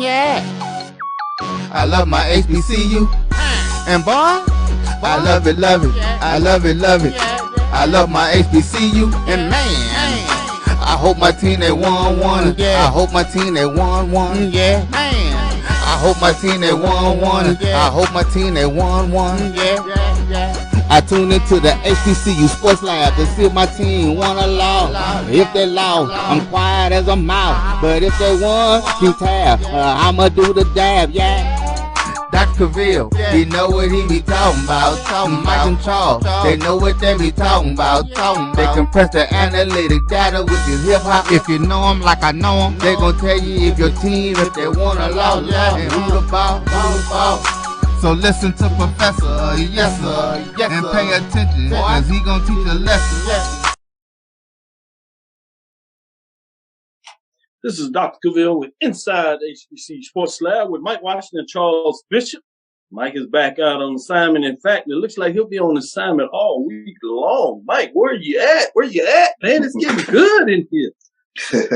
Yeah. I love my HBCU. And boy, I love it, love it. I love it, love it. I love my HBCU. And man, I hope my team they won one. I hope my team they won one. Yeah, man. I hope my team they won one. I hope my team they won one. I tune into the HBCU Sports Lab to see if my team won or lost. If they lost, I'm quiet as a mouse. But if they won, keep tab. I'ma do the dab, yeah. Dr. Cavil, he know what he be talking about. Mike and Charles, they know what they be talking about. They compress the analytic data with this hip hop. If you know them like I know them, they gon' tell you if your team, if they won or lost, and who the ball, So listen to Professor, yes sir, and pay attention, cause he gon' teach a lesson. This is Dr. Cavil with Inside HBCU Sports Lab with Mike Washington and Charles Bishop. Mike is back out on assignment. In fact, it looks like he'll be on assignment all week long. Mike, where you at? Where you at, man? It's getting good in here.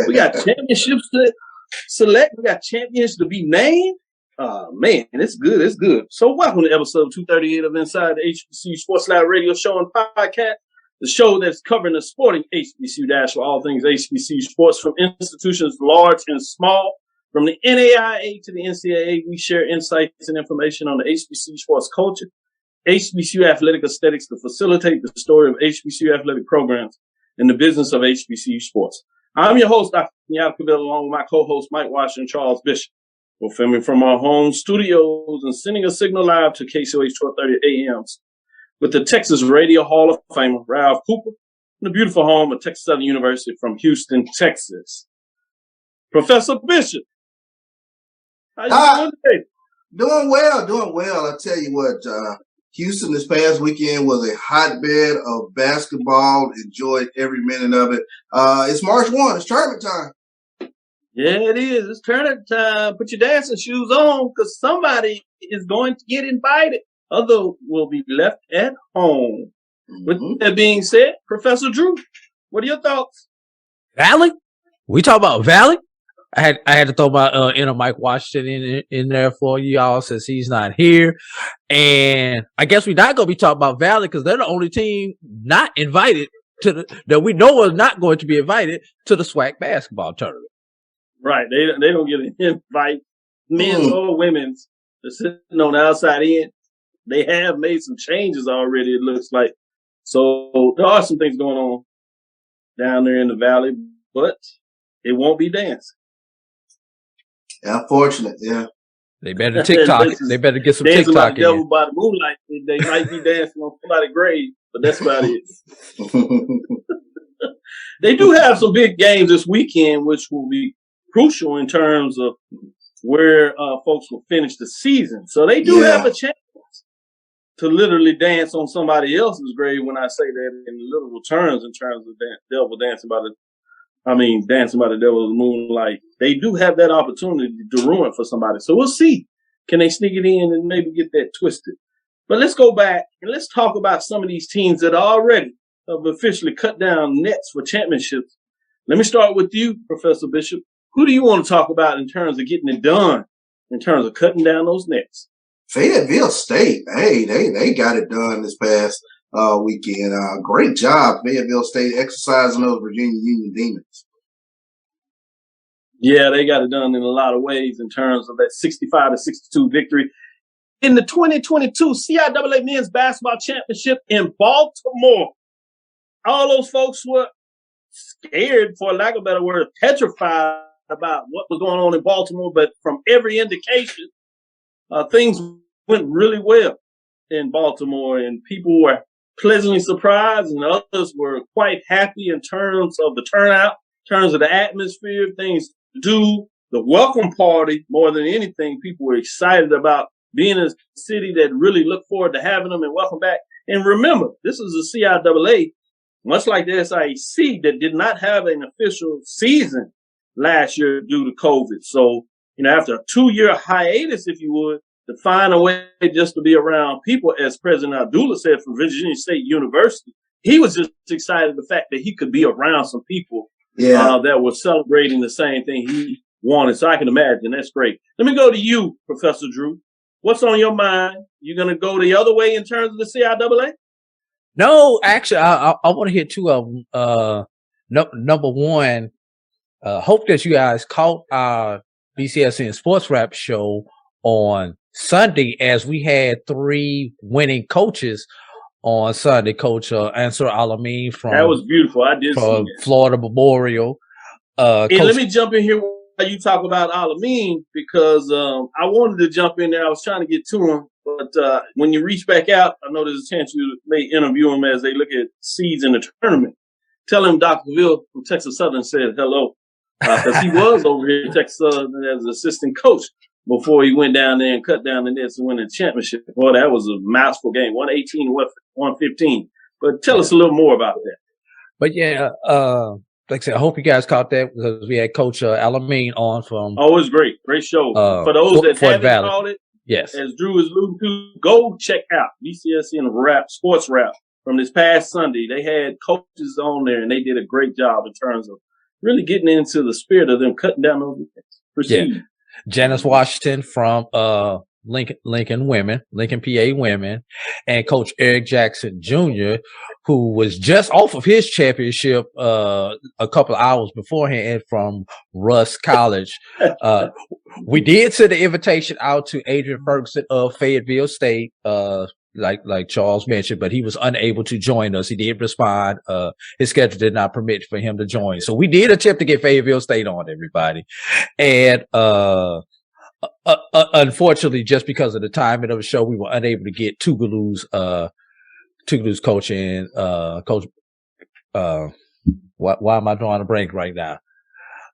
We got championships to select. We got champions to be named. Man, it's good. It's good. So welcome to episode 238 of Inside the HBCU Sports Lab radio show and podcast. The show that's covering the sporting HBCU dash for all things HBCU sports from institutions large and small. From the NAIA to the NCAA, we share insights and information on the HBCU sports culture, HBCU athletic aesthetics to facilitate the story of HBCU athletic programs and the business of HBCU sports. I'm your host, Dr. Kenyatta Cavil, along with my co-host, Mike Washington and Charles Bishop. We're filming from our home studios and sending a signal live to KCOH 1230 AM. With the Texas Radio Hall of Famer, Ralph Cooper, in the beautiful home of Texas Southern University from Houston, Texas. Professor Bishop, how you doing today? Doing well. I tell you what, Houston this past weekend was a hotbed of basketball. Enjoyed every minute of it. It's March 1. It's tournament time. Yeah, it is. It's tournament time. Put your dancing shoes on because somebody is going to get invited. Other will be left at home. With that being said, Professor Drew, what are your thoughts? Valley? We talk about Valley? I had to throw my inner Mike Washington in there for y'all since he's not here. And I guess we're not going to be talking about Valley because they're the only team not invited that we know is not going to be invited to the SWAC basketball tournament. Right. They don't get an invite, men's or women's. They're sitting on the outside end. They have made some changes already, it looks like. So there are some things going on down there in the valley, but it won't be dancing. Unfortunate, yeah. They better TikTok it. They better get some TikTok in. Devil by the moonlight. They might be dancing on somebody's grave, but that's about it. They do have some big games this weekend, which will be crucial in terms of where folks will finish the season. So they do have a chance to literally dance on somebody else's grave when I say that in literal terms, in terms of devil dancing by the devil's moonlight. They do have that opportunity to ruin for somebody. So we'll see. Can they sneak it in and maybe get that twisted? But let's go back and let's talk about some of these teams that already have officially cut down nets for championships. Let me start with you, Professor Bishop. Who do you want to talk about in terms of getting it done, in terms of cutting down those nets? Fayetteville State, hey, they got it done this past weekend. Great job, Fayetteville State, exercising those Virginia Union Demons. Yeah, they got it done in a lot of ways in terms of that 65-62 victory in the 2022 CIAA Men's Basketball Championship in Baltimore. All those folks were scared, for lack of a better word, petrified about what was going on in Baltimore, but from every indication, things went really well in Baltimore, and people were pleasantly surprised, and others were quite happy in terms of the turnout, in terms of the atmosphere, things to do, the welcome party. More than anything, people were excited about being in a city that really looked forward to having them and welcome back. And remember, this is a CIAA, much like the SIAC, that did not have an official season last year due to COVID. So, after a 2-year hiatus, if you would, to find a way just to be around people, as President Abdullah said from Virginia State University, he was just excited the fact that he could be around some people that were celebrating the same thing he wanted. So I can imagine that's great. Let me go to you, Professor Drew. What's on your mind? You going to go the other way in terms of the CIAA? No, actually, I want to hit two of them. Number one, hope that you guys caught our BCSN Sports Wrap show on Sunday, as we had 3 winning coaches on Sunday. Coach Answer Alameen from that was beautiful. I did see Florida Memorial. Hey, let me jump in here while you talk about Alameen, because I wanted to jump in there. I was trying to get to him, but when you reach back out, I know there's a chance you may interview him as they look at seeds in the tournament. Tell him Dr. Cavil from Texas Southern said hello, because he was over here in Texas Southern as an assistant coach before he went down there and cut down the nets and win the championship. Boy, that was a mouthful game, 118, 115. But tell us a little more about that. But yeah, like I said, I hope you guys caught that, because we had Coach Alameen on from. Oh, it was great. Great show. For those that haven't caught it, yes, as Drew is alluding to, go check out BCSN Wrap, Sports Wrap from this past Sunday. They had coaches on there, and they did a great job in terms of really getting into the spirit of them cutting down those defense. Proceed. Yeah. Janice Washington from Lincoln PA Women, and Coach Eric Jackson Jr., who was just off of his championship a couple of hours beforehand from Russ College. We did send the invitation out to Adrian Ferguson of Fayetteville State, like Charles mentioned, but he was unable to join us. He did respond. His schedule did not permit for him to join. So we did attempt to get Fayetteville State on, everybody. And unfortunately, just because of the timing of the show, we were unable to get Tougaloo's coach in. Coach, why am I drawing a blank right now?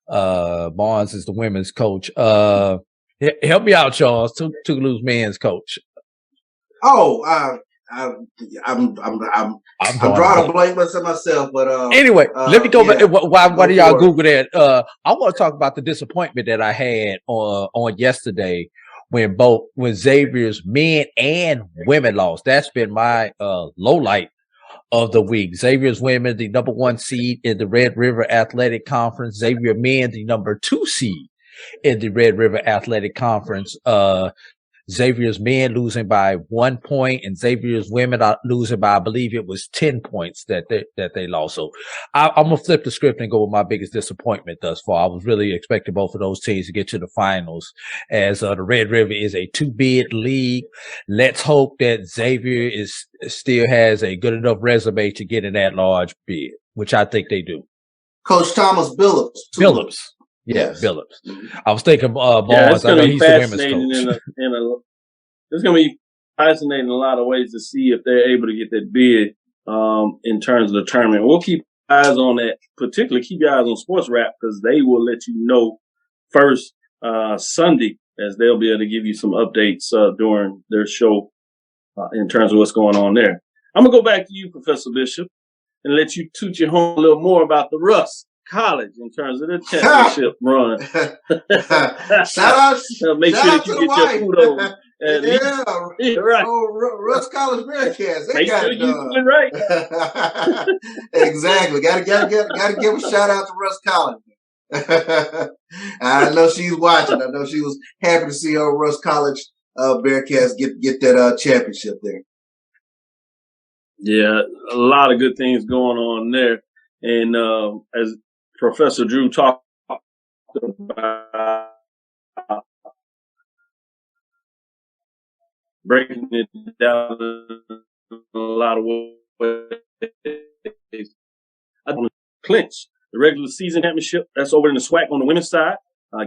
Barnes is the women's coach. Help me out, Charles. Tougaloo's men's coach. Oh, I'm drawing a blank myself, but anyway, let me go back. Why do y'all Google that? I want to talk about the disappointment that I had on yesterday when Xavier's men and women lost. That's been my low light of the week. Xavier's women, the number 1 seed in the Red River Athletic Conference. Xavier men, the number 2 seed in the Red River Athletic Conference. Xavier's men losing by 1 point, and Xavier's women are losing by, I believe it was 10 points that they lost. So I'm gonna flip the script and go with my biggest disappointment thus far. I was really expecting both of those teams to get to the finals, as the Red River is a 2-bid league. Let's hope that Xavier still has a good enough resume to get in that large bid, which I think they do. Coach Thomas Billups. Yeah, Billups. I was thinking Barnes. It's going to be fascinating it's going to be fascinating in a lot of ways to see if they're able to get that bid in terms of the tournament. We'll keep eyes on that, particularly keep your eyes on Sports Wrap, because they will let you know first Sunday, as they'll be able to give you some updates during their show in terms of what's going on there. I'm going to go back to you, Professor Bishop, and let you toot your home a little more about the Russ College in terms of the championship run. Shout out! Make sure that you get your kudos. Yeah, right. Oh, Russ College Bearcats. They got sure it done. You right. Exactly. Got to give a shout out to Russ College. I know she's watching. I know she was happy to see her Russ College Bearcats get that championship there. Yeah, a lot of good things going on there, and as Professor Drew talked about, breaking it down in a lot of ways. I want to clinch the regular season championship. That's over in the SWAC on the women's side.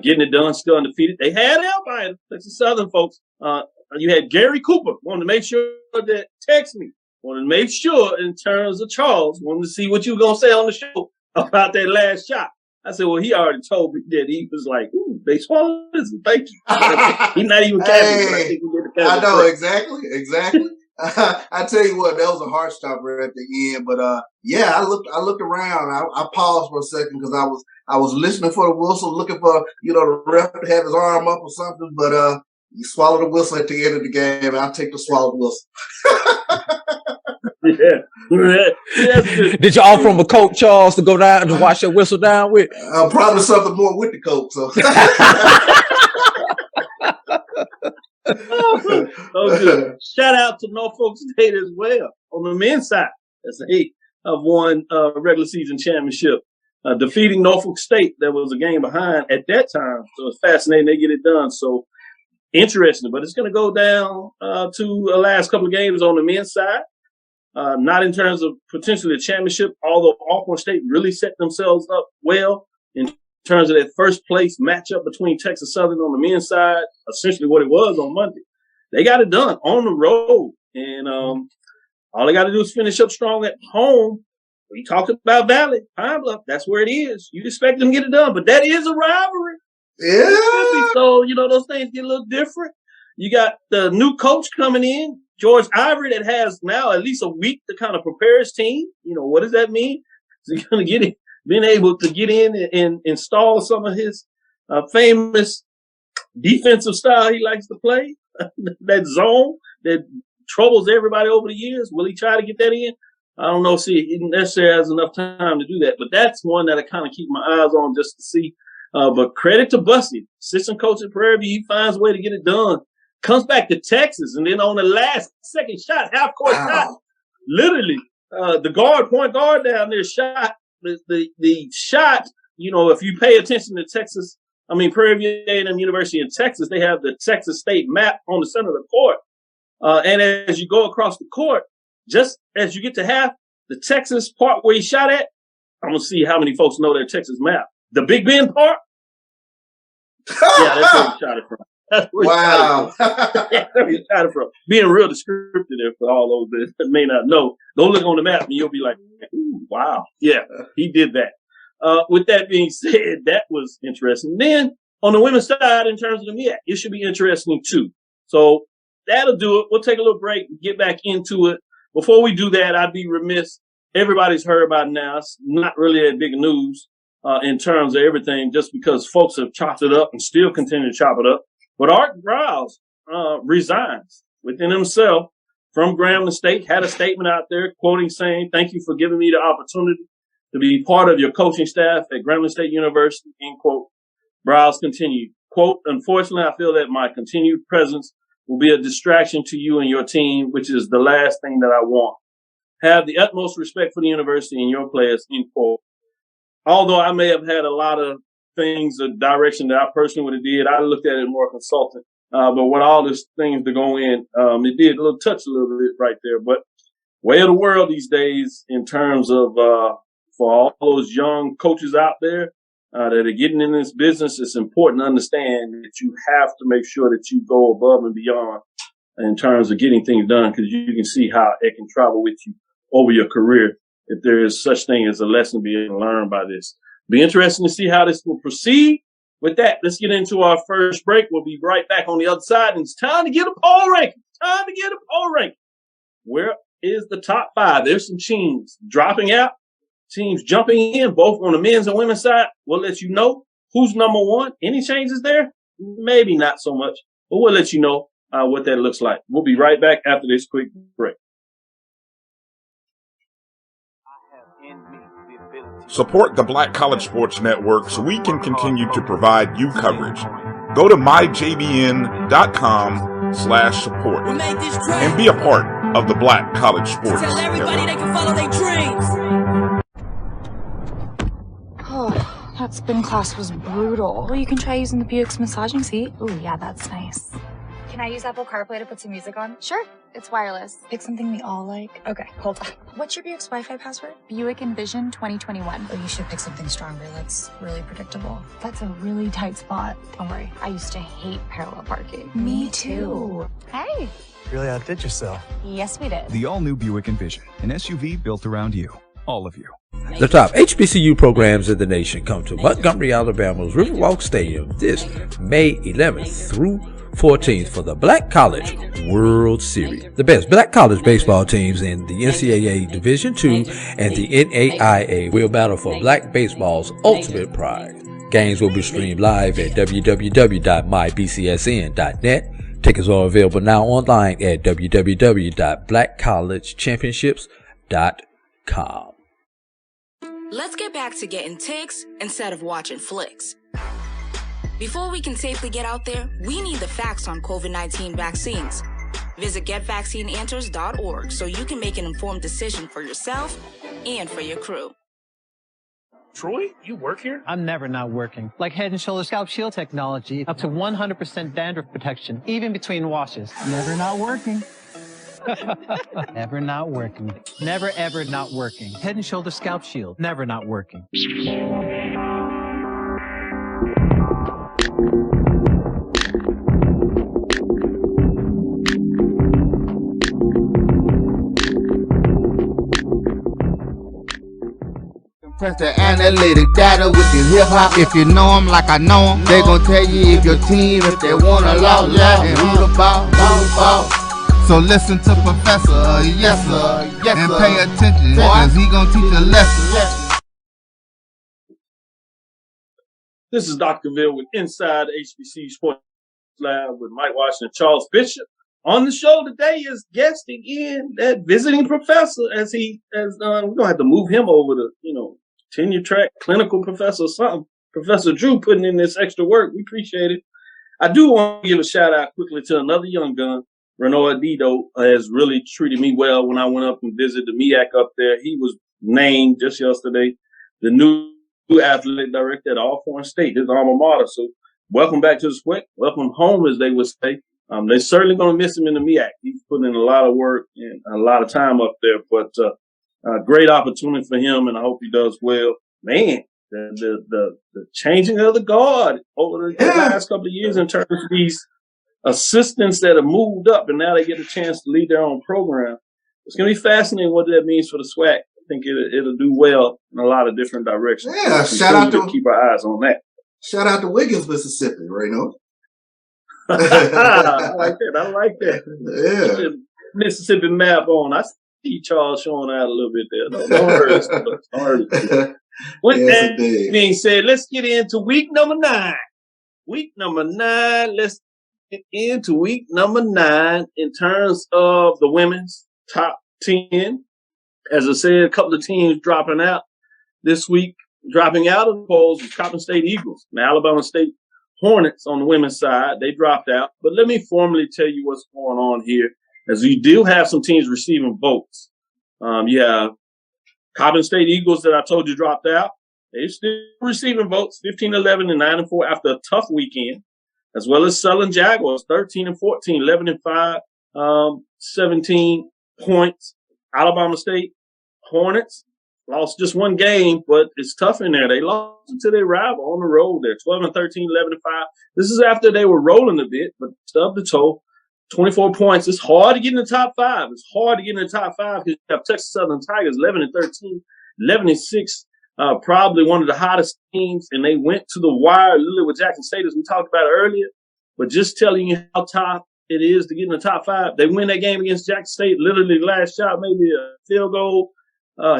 Getting it done, still undefeated. They had help by Texas Southern folks. You had Gary Cooper, wanted to make sure that text me. Wanted to make sure in terms of Charles, wanted to see what you were going to say on the show about that last shot. I said, well, he already told me that. He was like, ooh, they swallowed this. Thank you. He's not even Catholic. Hey, I know, exactly. I tell you what, that was a heart stopper at the end. But yeah, I looked around. I paused for a second because I was listening for the whistle, looking for the ref to have his arm up or something. But you swallow the whistle at the end of the game. I'll take the swallowed whistle. Yeah, That's good. Did you offer him a Coke, Charles, to go down to wash your whistle down with? Probably something more with the Coke. So. Oh, good. Shout out to Norfolk State as well on the men's side. That's they have won regular season championship, defeating Norfolk State. That was a game behind at that time, so it's fascinating they get it done. So interesting, but it's going to go down to the last couple of games on the men's side. Not in terms of potentially a championship, although Alcorn State really set themselves up well in terms of that first place matchup between Texas Southern on the men's side, essentially what it was on Monday. They got it done on the road. And all they got to do is finish up strong at home. We talked about Valley, Pine Bluff. That's where it is. You expect them to get it done, but that is a rivalry. Yeah. So, those things get a little different. You got the new coach coming in, George Ivory, that has now at least a week to kind of prepare his team. What does that mean? Is he going to get it? Being able to get in and install some of his famous defensive style he likes to play, that zone that troubles everybody over the years. Will he try to get that in? I don't know. See, he necessarily has enough time to do that, but that's one that I kind of keep my eyes on just to see. But credit to Bussy, assistant coach at Prairie View. He finds a way to get it done. Comes back to Texas, and then on the last second shot, half court shot, literally, the point guard down there shot the shot. If you pay attention to Prairie View A&M University in Texas, they have the Texas State map on the center of the court. And as you go across the court, just as you get to half, the Texas part where he shot at, I'm gonna see how many folks know their Texas map. The Big Bend part, yeah, that's where he shot it from. Wow. Being real descriptive there for all those that may not know. Go look on the map and you'll be like, ooh, wow. Yeah, he did that. With that being said, that was interesting. Then on the women's side, in terms of the MEAC, it should be interesting too. So that'll do it. We'll take a little break and get back into it. Before we do that, I'd be remiss. Everybody's heard about it now. It's not really that big news in terms of everything, just because folks have chopped it up and still continue to chop it up. But Art Briles resigns within himself from Grambling State, had a statement out there quoting saying, "Thank you for giving me the opportunity to be part of your coaching staff at Grambling State University," end quote. Briles continued, quote, "Unfortunately, I feel that my continued presence will be a distraction to you and your team, which is the last thing that I want. Have the utmost respect for the university and your players," end quote. Although I may have had a lot of things, a direction that I personally would have did, I looked at it more consultant. But with all these things to go in, it did touch a little bit right there. But way of the world these days in terms of for all those young coaches out there that are getting in this business, it's important to understand that you have to make sure that you go above and beyond in terms of getting things done, because you can see how it can travel with you over your career if there is such thing as a lesson being learned by this. Be interesting to see how this will proceed. With that, let's get into our first break. We'll be right back on the other side. And it's time to get a poll ranking. Where is the top five? There's some teams dropping out, teams jumping in, both on the men's and women's side. We'll let you know who's number one. Any changes there? Maybe not so much, but we'll let you know what that looks like. We'll be right back after this quick break. Support the Black College Sports Network so we can continue to provide you coverage. Go to myjbn.com/support and be a part of the Black College Sports Tell everybody Network. they can follow their dreams. Oh, that spin class was brutal. Well, you can try using the Buick's massaging seat. Ooh, yeah, that's nice. Can I use Apple CarPlay to put some music on? Sure, it's wireless. Pick something we all like. Okay, hold on. What's your Buick's Wi-Fi password? Buick Envision 2021. Oh, you should pick something stronger. That's really predictable. That's a really tight spot. Don't worry, I used to hate parallel parking. Me too. Hey. Really outdid yourself. Yes, we did. The all-new Buick Envision, an SUV built around you, all of you. The top HBCU programs in the nation come to Montgomery, Alabama's Riverwalk Stadium this May 11th through 14th for the Black College World Series. The best Black college baseball teams in the NCAA Division II and the NAIA will battle for Black baseball's ultimate prize. Games will be streamed live at www.mybcsn.net. Tickets are available now online at www.blackcollegechampionships.com. Let's get back to getting ticks instead of watching flicks. Before we can safely get out there, we need the facts on COVID-19 vaccines. Visit getvaccineanswers.org so you can make an informed decision for yourself and for your crew. Troy, you work here? I'm never not working. Like Head & Shoulders Scalp Shield technology, up to 100% dandruff protection, even between washes. Never not working. Never not working. Never ever not working. Head & Shoulders Scalp Shield, never not working. Press the analytic data with the hip hop. If you know them like I know them, they gon' tell you if your team, if they wanna loud, and who the ball. So listen to Professor, yes sir, and pay attention, cause he gon' teach a lesson. This is Dr. Cavil with Inside HBCU Sports Lab with Mike Washington and Charles Bishop. On the show today is guesting in that visiting professor, we're gonna have to move him over to, tenure track clinical professor or something. Professor Drew putting in this extra work. We appreciate it. I do want to give a shout out quickly to another young gun. Renaud Dido has really treated me well when I went up and visited the MEAC up there. He was named just yesterday the new athletic director at Alcorn State, his alma mater. So welcome back to the SWAC. Welcome home, as they would say. They're certainly going to miss him in the MEAC. He's putting in a lot of work and a lot of time up there, but great opportunity for him, and I hope he does well. Man, the changing of the guard over the last couple of years in terms of these assistants that have moved up and now they get a chance to lead their own program. It's going to be fascinating what that means for the SWAC. I think it'll do well in a lot of different directions. Yeah, shout out to keep our eyes on that. Shout out to Wiggins, Mississippi, Reno. I like that. Yeah. Mississippi map on. I see Charles showing out a little bit there. Don't hurt us. With that being said, let's get into week number 9. Let's get into week number 9 in terms of the women's top 10. As I said, a couple of teams dropping out this week. Dropping out of the polls was Coppin State Eagles and Alabama State Hornets on the women's side. They dropped out. But let me formally tell you what's going on here, as we do have some teams receiving votes. You have Coppin State Eagles that I told you dropped out. They're still receiving votes, 15-11 and 9-4 after a tough weekend, as well as Southern Jaguars, 13-14, 11-5, 17 points. Alabama State Hornets lost just one game, but it's tough in there. They lost to their rival on the road there, 12-13, 11-5. This is after they were rolling a bit, but stubbed the toe. 24 points. It's hard to get in the top 5. It's hard to get in the top 5 because you have Texas Southern Tigers, 11-13, 11-6, probably one of the hottest teams, and they went to the wire, literally with Jackson State, as we talked about earlier. But just telling you how tough it is to get in the top 5. They win that game against Jackson State, literally last shot, maybe a field goal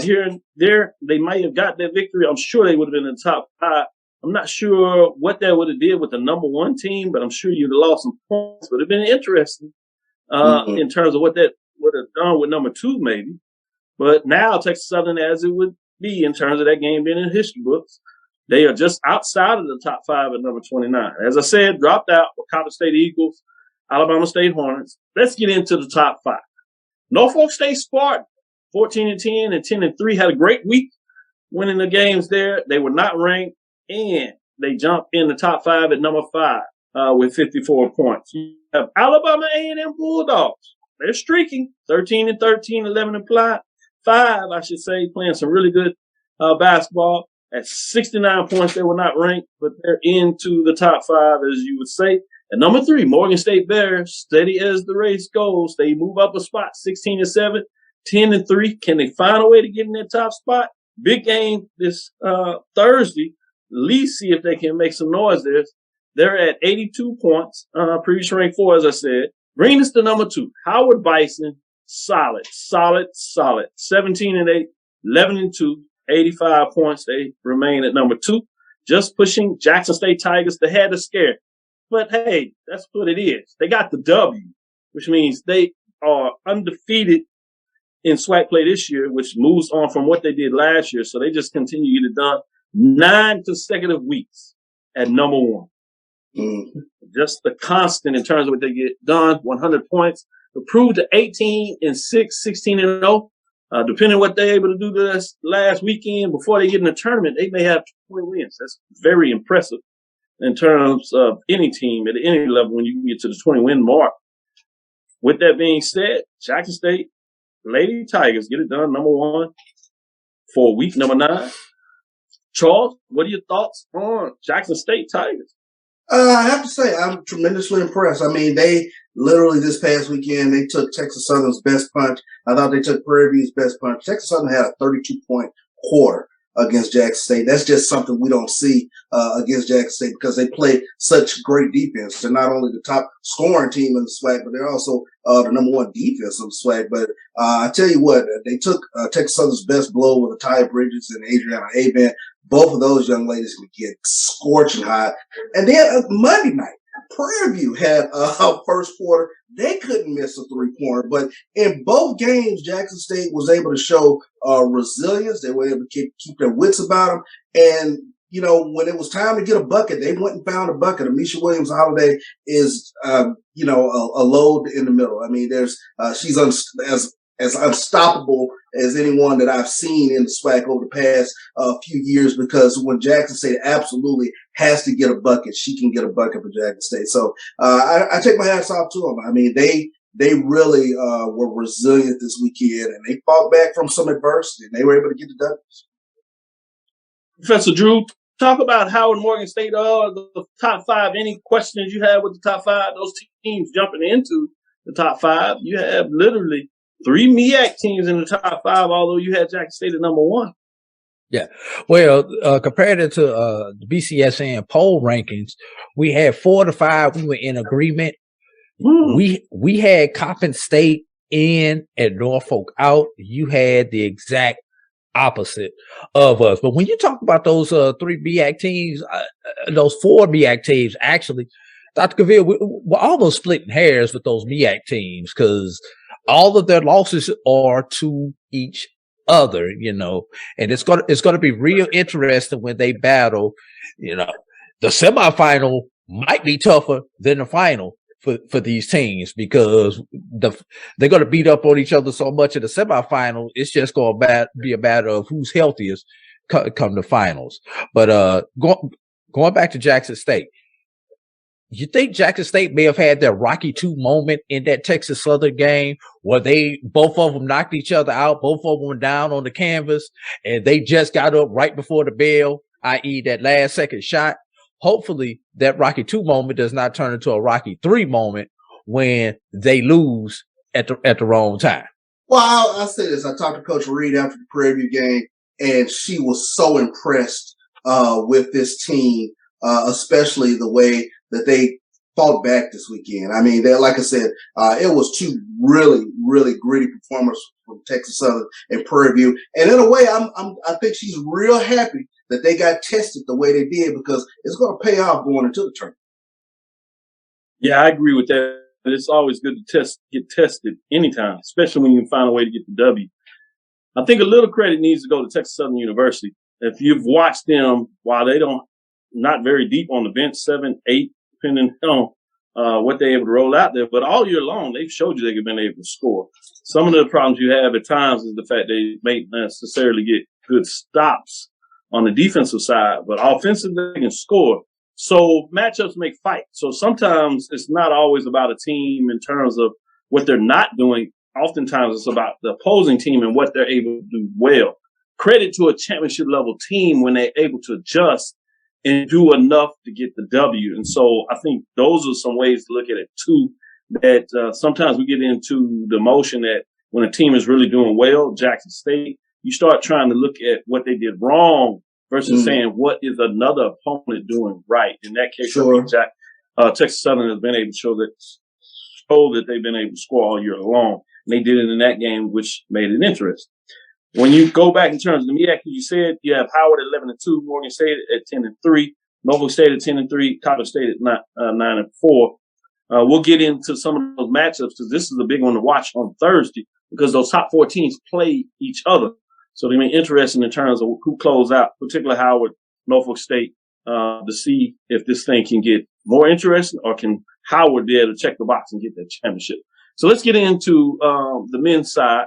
here and there. They might have got that victory. I'm sure they would have been in the top 5. I'm not sure what that would have did with the number 1 team, but I'm sure you'd have lost some points. Would have been interesting in terms of what that would have done with number 2, maybe. But now Texas Southern, as it would be in terms of that game being in history books, they are just outside of the top 5 at number 29. As I said, dropped out with Coppin State Eagles, Alabama State Hornets. Let's get into the top 5. Norfolk State Spartans, 14-10 and 10-3, had a great week winning the games there. They were not ranked, and they jumped in the top 5 at number 5 with 54 points. You have Alabama A&M Bulldogs. They're streaking, 13-13, 11-5, I should say, playing some really good basketball. At 69 points, they were not ranked, but they're into the top 5, as you would say. At number 3, Morgan State Bears, steady as the race goes. They move up a spot, 16-7, 10-3. Can they find a way to get in that top spot? Big game this Thursday. At least see if they can make some noise there. They're at 82 points, previous rank 4, as I said. Bring us to number 2, Howard Bison, solid. 17-8, 11-2, 85 points. They remain at number 2. Just pushing Jackson State Tigers. They had to scare. But hey, that's what it is. They got the W, which means they are undefeated in SWAC play this year, which moves on from what they did last year. So they just continue to get it done 9 consecutive weeks at number one. Just the constant in terms of what they get done, 100 points. Improved to 18-6, 16-0. Depending on what they're able to do this last weekend before they get in the tournament, they may have 20 wins. That's very impressive in terms of any team at any level when you can get to the 20-win mark. With that being said, Jackson State Lady Tigers get it done, number one, for week number 9. Charles, what are your thoughts on Jackson State Tigers? I have to say, I'm tremendously impressed. I mean, they literally this past weekend, they took Texas Southern's best punch. I thought they took Prairie View's best punch. Texas Southern had a 32-point quarter against Jackson State. That's just something we don't see against Jackson State because they play such great defense. They're not only the top scoring team in the SWAC, but they're also the number one defense in the SWAC. But I tell you what, they took Texas Southern's best blow with Ty Bridges and Adriana Aben. Both of those young ladies would get scorching hot. And then Monday night, Prairie View had a first quarter. They couldn't miss a three-pointer. But in both games, Jackson State was able to show resilience. They were able to keep their wits about them. And, you know, when it was time to get a bucket, they went and found a bucket. Amisha Williams-Holiday is, a load in the middle. I mean, she's as unstoppable as anyone that I've seen in the SWAC over the past few years, because when Jackson State absolutely has to get a bucket, she can get a bucket for Jackson State. So I take my hats off to them. I mean, they really were resilient this weekend, and they fought back from some adversity, and they were able to get the W's. Professor Drew, talk about Howard and Morgan State are the top 5. Any questions you have with the top 5? Those teams jumping into the top 5. You have literally 3 MEAC teams in the top 5, although you had Jackson State at number 1. Yeah. Well, compared to the BCSN poll rankings, we had 4 to 5. We were in agreement. We had Coppin State in and Norfolk out. You had the exact opposite of us. But when you talk about those 3 MEAC teams, those 4 MEAC teams, actually, Dr. Cavil, we're almost splitting hairs with those MEAC teams because all of their losses are to each other, you know, and it's gonna be real interesting when they battle. You know, the semifinal might be tougher than the final for these teams because they're gonna beat up on each other so much in the semifinal. It's just gonna be a matter of who's healthiest come to finals. But going back to Jackson State. You think Jackson State may have had their Rocky II moment in that Texas Southern game where both of them knocked each other out, both of them were down on the canvas, and they just got up right before the bell, i.e. that last second shot. Hopefully that Rocky II moment does not turn into a Rocky III moment when they lose at the wrong time. Well, I'll say this. I talked to Coach Reed after the Prairie View game, and she was so impressed with this team, especially the way that they fought back this weekend. I mean, like I said, it was 2 really, really gritty performers from Texas Southern and Prairie View. And in a way, I think she's real happy that they got tested the way they did because it's going to pay off going into the tournament. Yeah, I agree with that. It's always good to get tested anytime, especially when you can find a way to get the W. I think a little credit needs to go to Texas Southern University. If you've watched them, while they not very deep on the bench, 7, 8, depending on what they're able to roll out there. But all year long, they've showed you they've been able to score. Some of the problems you have at times is the fact they may not necessarily get good stops on the defensive side, but offensively they can score. So matchups make fight. So sometimes it's not always about a team in terms of what they're not doing. Oftentimes it's about the opposing team and what they're able to do well. Credit to a championship level team when they're able to adjust and do enough to get the W. And so I think those are some ways to look at it too, that sometimes we get into the motion that when a team is really doing well, Jackson State, you start trying to look at what they did wrong versus saying what is another opponent doing right. In that case, sure. Texas Southern has been able to show that they've been able to score all year long. And they did it in that game, which made it interesting. When you go back in terms of the MEAC, you said you have Howard at 11-2, Morgan State at 10-3, Norfolk State at 10-3, Coppin State at 9-4. We'll get into some of those matchups because this is a big one to watch on Thursday because those top 4 teams play each other. So they're going to be interesting in terms of who close out, particularly Howard, Norfolk State, to see if this thing can get more interesting or can Howard be able to check the box and get that championship. So let's get into the men's side.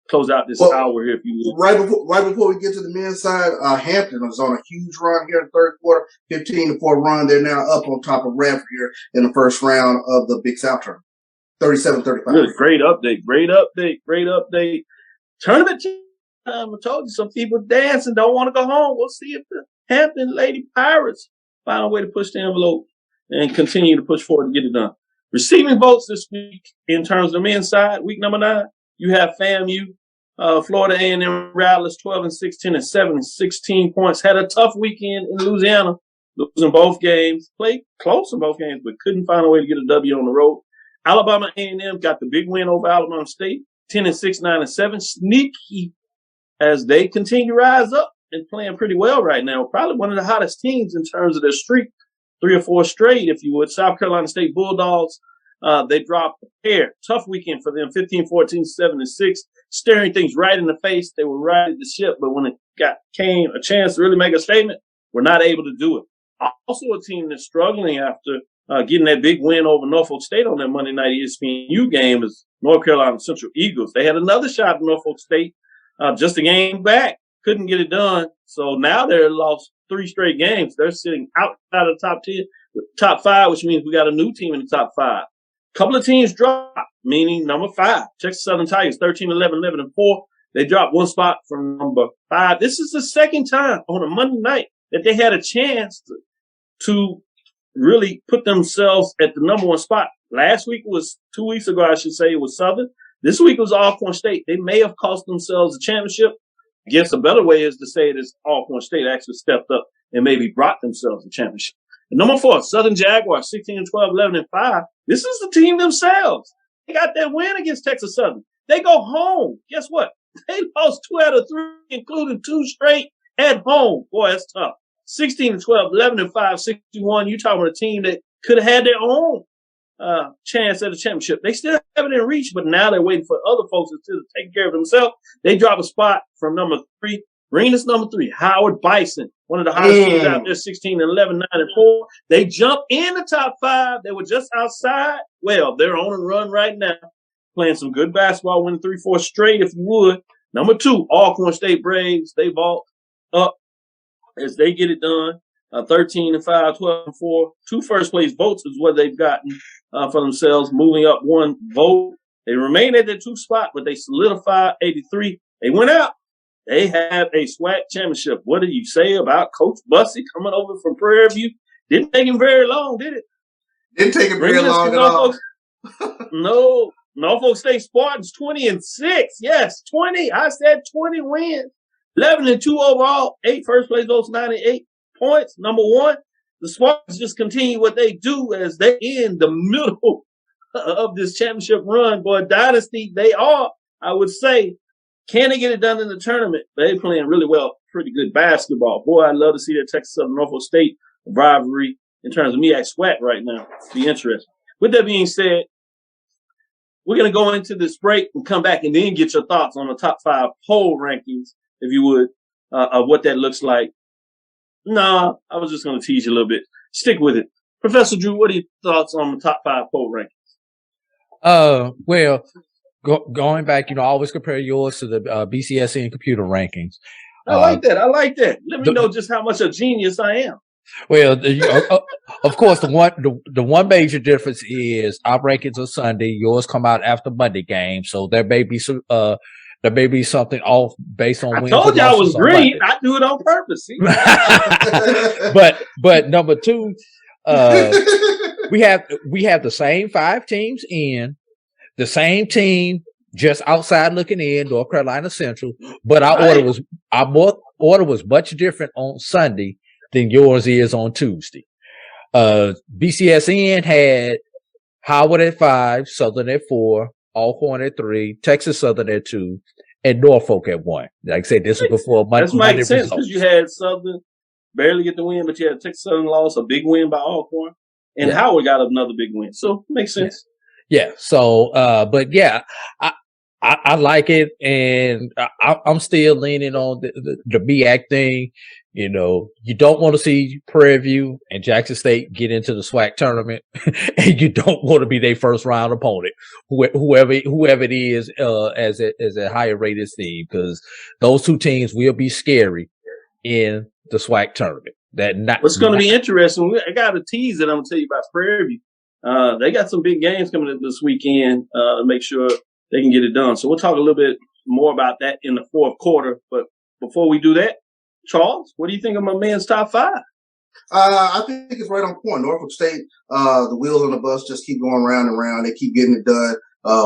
Close out this hour here, if you will. Right before we get to the men's side, Hampton was on a huge run here in the third quarter, 15-4 run. They're now up on top of Radford here in the first round of the Big South tournament, 37-35. Really great update. Tournament time. I told you some people dancing, don't want to go home. We'll see if the Hampton Lady Pirates find a way to push the envelope and continue to push forward to get it done. Receiving votes this week in terms of the men's side, week number 9. You have FAMU, Florida A&M Rattlers, 12-16 and 7-16 points. Had a tough weekend in Louisiana, losing both games. Played close in both games, but couldn't find a way to get a W on the road. Alabama A&M got the big win over Alabama State, 10-6, 9-7. Sneaky as they continue to rise up and playing pretty well right now. Probably one of the hottest teams in terms of their streak, 3 or 4 straight, if you would. South Carolina State Bulldogs. They dropped a pair. Tough weekend for them, 15-14, 7-6, staring things right in the face. They were right at the ship, but when it came a chance to really make a statement, were not able to do it. Also a team that's struggling after getting that big win over Norfolk State on that Monday night ESPNU game is North Carolina Central Eagles. They had another shot at Norfolk State just a game back. Couldn't get it done. So now they're lost 3 straight games. They're sitting outside of the top 10, top 5, which means we got a new team in the top 5. Couple of teams dropped, meaning number 5, Texas Southern Tigers, 13-11, 11-4. They dropped 1 spot from number 5. This is the second time on a Monday night that they had a chance to really put themselves at the number 1 spot. Last week was 2 weeks ago, I should say, it was Southern. This week was Alcorn State. They may have cost themselves a championship. I guess a better way is to say it is Alcorn State actually stepped up and maybe brought themselves a championship. And number 4, Southern Jaguars, 16-12, 11-5. This is the team themselves. They got that win against Texas Southern. They go home. Guess what? They lost 2 out of 3, including 2 straight at home. Boy, that's tough. 16-12, 11-5, 61. You talking about a team that could have had their own chance at a championship. They still have it in reach, but now they're waiting for other folks to take care of themselves. They drop a spot from number 3. Ring's number 3, Howard Bison, one of the hottest teams out there, 16-11, 9-4. They jump in the top 5. They were just outside. Well, they're on a run right now, playing some good basketball, winning 3-4 straight, if you would. Number 2, Alcorn State Braves. They vault up as they get it done. 13-5, 12-4. 2 first-place votes is what they've gotten for themselves, moving up 1 vote. They remain at their 2 spot, but they solidify 83. They went out. They have a SWAC championship. What do you say about Coach Bussey coming over from Prairie View? Didn't take him very long, did it? Didn't take him very long at all. No. Norfolk State Spartans, 20-6. Yes, 20. I said 20 wins. 11-2 overall. 8 first-place votes, 98 points. Number 1, the Spartans just continue what they do as they're in the middle of this championship run. Boy, dynasty they are, I would say. Can they get it done in the tournament? They're playing really well, pretty good basketball. Boy, I'd love to see that Texas Southern Norfolk State rivalry in terms of MEAC SWAC right now. Be interesting. With that being said, we're going to go into this break and come back and then get your thoughts on the top 5 poll rankings, if you would, of what that looks like. Nah, I was just going to tease you a little bit. Stick with it. Professor Drew, what are your thoughts on the top 5 poll rankings? Well, going back, I always compare yours to the BCSN computer rankings. I like that. Let me know just how much a genius I am. Well, of course, the one major difference is our rankings are Sunday. Yours come out after Monday game, so there may be something off based on. I told you I was green. I do it on purpose. See? but number 2, we have the same 5 teams in. The same team just outside looking in, North Carolina Central, but our order was much different on Sunday than yours is on Tuesday. BCSN had Howard at 5, Southern at 4, Alcorn at 3, Texas Southern at 2, and Norfolk at 1. Like I said, this was before Monday. That makes sense because you had Southern barely get the win, but you had Texas Southern loss, a big win by Alcorn, And Howard got another big win. So makes sense. Yeah. So, but yeah, I like it, and I'm still leaning on the MEAC thing. You know, you don't want to see Prairie View and Jackson State get into the SWAC tournament, and you don't want to be their first round opponent, whoever it is, as a higher rated team, because those two teams will be scary in the SWAC tournament. What's going to be interesting? I got a tease that I'm gonna tell you about Prairie View. They got some big games coming up this weekend to make sure they can get it done. So we'll talk a little bit more about that in the fourth quarter. But before we do that, Charles, what do you think of my man's top five? I think it's right on point. Norfolk State, the wheels on the bus just keep going round and round. They keep getting it done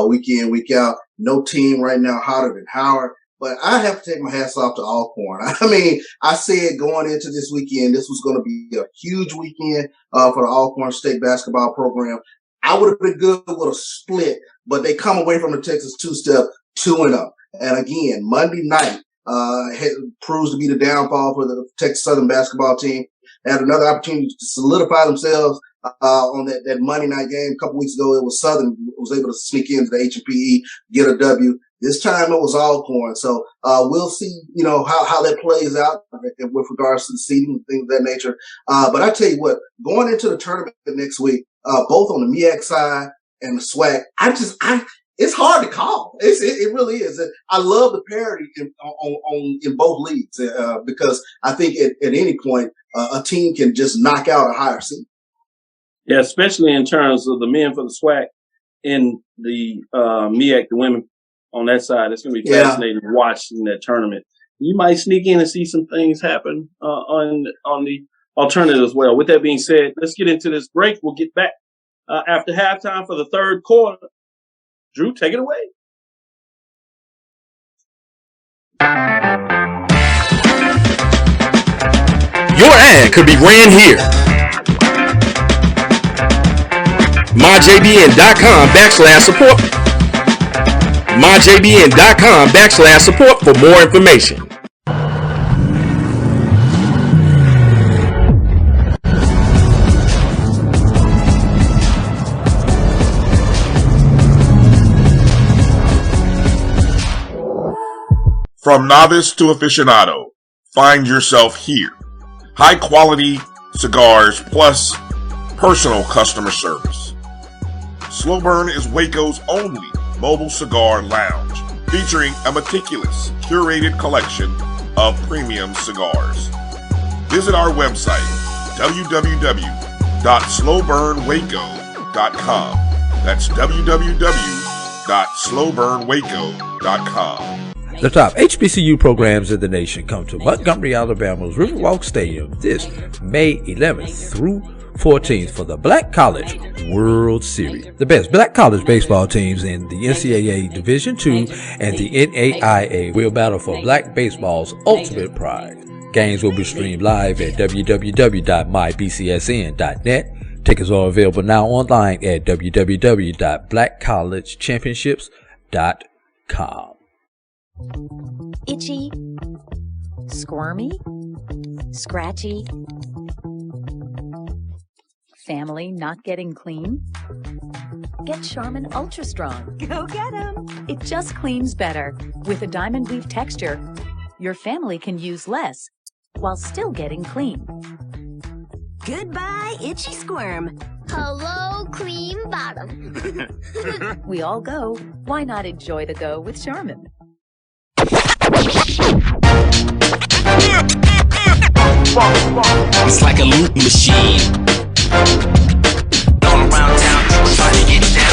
week in, week out. No team right now hotter than Howard. But I have to take my hats off to Alcorn. I mean, I said going into this weekend, this was going to be a huge weekend for the Alcorn State basketball program. I would have been good with a split, but they come away from the Texas two-step 2-0. And again, Monday night proves to be the downfall for the Texas Southern basketball team. They had another opportunity to solidify themselves on that Monday night game. A couple weeks ago, it was Southern was able to sneak into the H&PE, get a W. This time it was Alcorn. So we'll see, you know, how that plays out with regards to the seeding and things of that nature. But I tell you what, going into the tournament next week, both on the MEAC side and the SWAC, it's hard to call. It really is. I love the parity in both leagues because I think at any point a team can just knock out a higher seed. Yeah, especially in terms of the men for the SWAC and the MEAC, the women on that side. It's going to be fascinating to watch in that tournament. You might sneak in and see some things happen on the alternative as well. With that being said, let's get into this break. We'll get back after halftime for the third quarter. Drew, take it away. Your ad could be ran here. MyJBN.com/support. MyJBN.com/support for more information. From novice to aficionado, find yourself here. High quality cigars plus personal customer service. Slow Burn is Waco's only mobile cigar lounge, featuring a meticulous, curated collection of premium cigars. Visit our website, www.slowburnwaco.com. That's www.slowburnwaco.com. The top HBCU programs in the nation come to Montgomery, Alabama's Riverwalk Stadium this May 11th through 14th for the Black College World Series. The best Black college baseball teams in the NCAA Division II and the NAIA will battle for Black baseball's ultimate pride. Games will be streamed live at www.mybcsn.net. Tickets are available now online at www.blackcollegechampionships.com. Itchy, squirmy, scratchy, family not getting clean? Get Charmin Ultra Strong. Go get 'em. It just cleans better. With a diamond weave texture, your family can use less while still getting clean. Goodbye, itchy squirm. Hello, cream bottom. We all go. Why not enjoy the go with Charmin? It's like a loot machine. All around town, people trying to get down.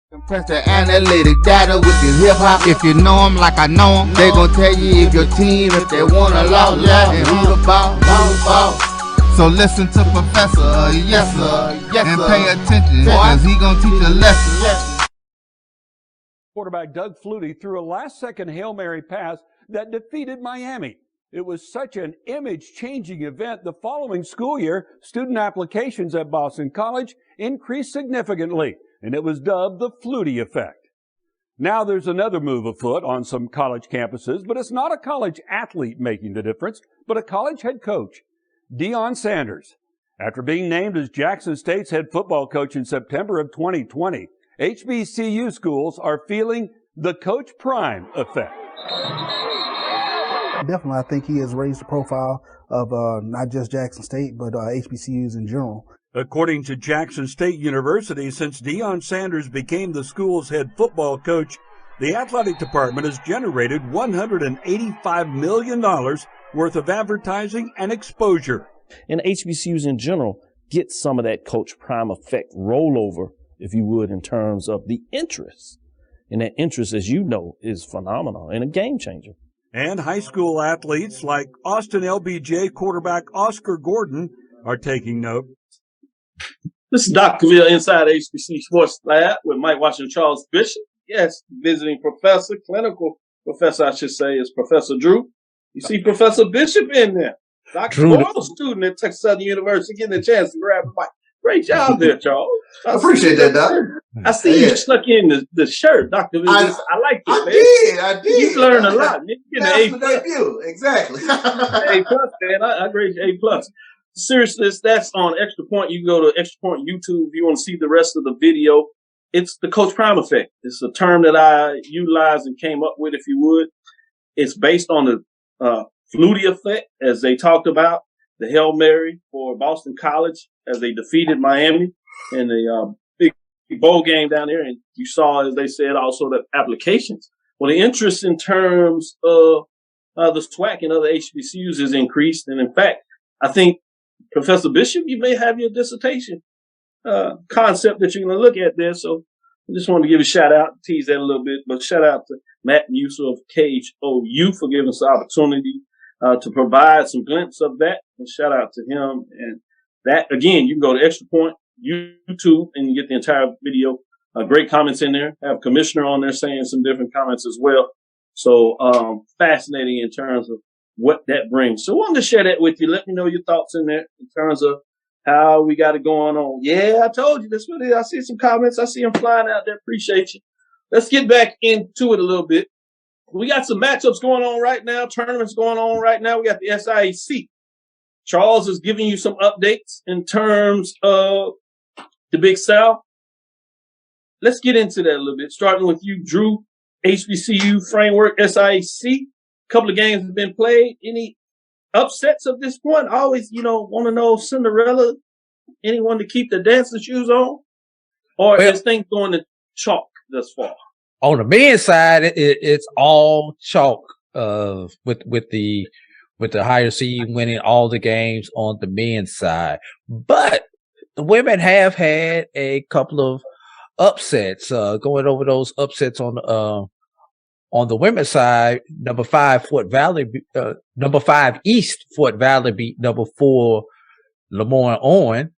Compress the analytic data with your hip hop. If you know them like I know them, they gon' tell you if your team, if they wanna law, and who the ball. So listen to Professor, yes sir, and pay attention, cause he gon' teach a lesson. Quarterback Doug Flutie threw a last-second Hail Mary pass that defeated Miami. It was such an image-changing event. The following school year, student applications at Boston College increased significantly, and it was dubbed the Flutie effect. Now there's another move afoot on some college campuses, but it's not a college athlete making the difference, but a college head coach, Dion Sanders. After being named as Jackson State's head football coach in September of 2020, HBCU schools are feeling the Coach Prime effect. Definitely, I think he has raised the profile of not just Jackson State, but HBCUs in general. According to Jackson State University, since Dion Sanders became the school's head football coach, the athletic department has generated $185 million worth of advertising and exposure. And HBCUs in general get some of that Coach Prime effect rollover, if you would, in terms of the interest. And that interest, as you know, is phenomenal and a game changer. And high school athletes like Austin LBJ quarterback Oscar Gordon are taking note. This is Dr. Cavil inside HBCU Sports Lab with Mike Washington Charles Bishop. Yes, visiting professor, clinical professor, I should say, is Professor Drew. You see Professor Bishop in there. Dr. Charles, student at Texas Southern University, getting a chance to grab the mic. Great job there, Charles. I appreciate that, Doc. I see you stuck in the shirt, Dr. I like it, man. I did. You've learned a lot. You're getting an A+. Debut. Exactly. A+, man. I grade you A+. Seriously, that's on Extra Point. You can go to Extra Point YouTube if you want to see the rest of the video. It's the Coach Prime effect. It's a term that I utilized and came up with, if you would. It's based on the Flutie effect, as they talked about, the Hail Mary for Boston College as they defeated Miami in the big bowl game down there. And you saw, as they said, also the applications. Well, the interest in terms of the SWAC and other HBCUs is increased. And in fact, I think, Professor Bishop, you may have your dissertation concept that you're going to look at there. So I just wanted to give a shout out, tease that a little bit, but shout out to Matt Muser of KHOU for giving us the opportunity to provide some glimpse of that. And shout out to him. And that, again, you can go to Extra Point YouTube and you get the entire video. Great comments in there. Have Commissioner on there saying some different comments as well. So fascinating in terms of what that brings. So I wanted to share that with you. Let me know your thoughts in there in terms of how we got it going on. Yeah, I told you this one. I see some comments. I see them flying out there. Appreciate you. Let's get back into it a little bit. We got some matchups going on right now, tournaments going on right now. We got the SIAC. Charles is giving you some updates in terms of the Big South. Let's get into that a little bit, starting with you, Drew, HBCU Framework, SIAC. Couple of games have been played. Any upsets of this point? I always, want to know Cinderella, anyone to keep the dancing shoes on? Or is things going to chalk thus far? On the men's side, it's all chalk, with the higher seed winning all the games on the men's side. But the women have had a couple of upsets, going over those upsets on the women's side. Number 5 East Fort Valley beat number 4 Lemoyne-Owen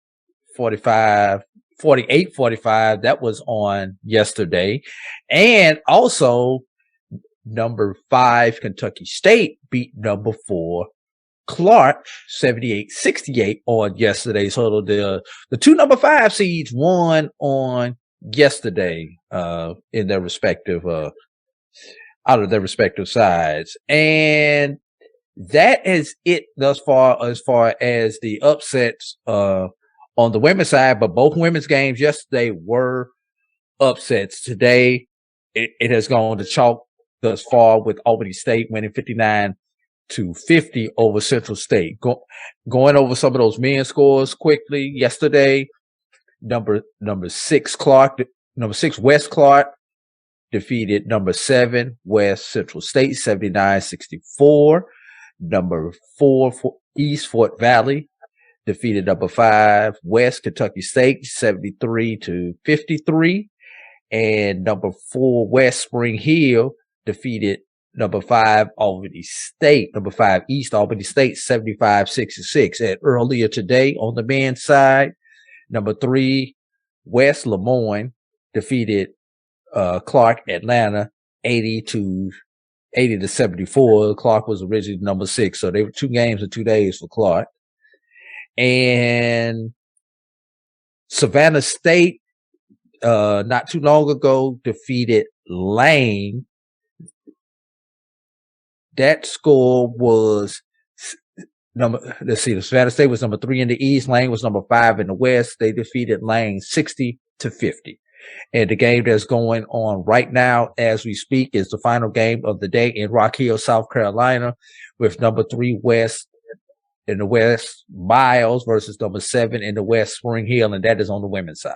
48-45. That was on yesterday. And also number 5 Kentucky State beat number 4 Clark 78-68 on yesterday. So the two number 5 seeds won on yesterday in their respective out of their respective sides. And that is it thus far as the upsets on the women's side. But both women's games yesterday were upsets. Today it has gone to chalk thus far, with Albany State winning 59-50 over Central State. Going over some of those men's scores quickly. Yesterday, number 6 West Clark defeated number 7 West Central State 79-64. Number 4 East Fort Valley defeated number 5 West Kentucky State 73-53. And number 4 West Spring Hill defeated number 5 East Albany State 75-66. And earlier today on the men's side, number 3 West Lemoyne defeated Clark Atlanta 80-74. Clark was originally number 6, so they were 2 games in 2 days for Clark. And Savannah State not too long ago defeated Lane. That score was the Savannah State was number 3 in the East. Lane was number 5 in the West. They defeated Lane 60-50. And the game that's going on right now as we speak is the final game of the day in Rock Hill, South Carolina, with number 3 West in the West, Briles versus number 7 in the West, Spring Hill, and that is on the women's side.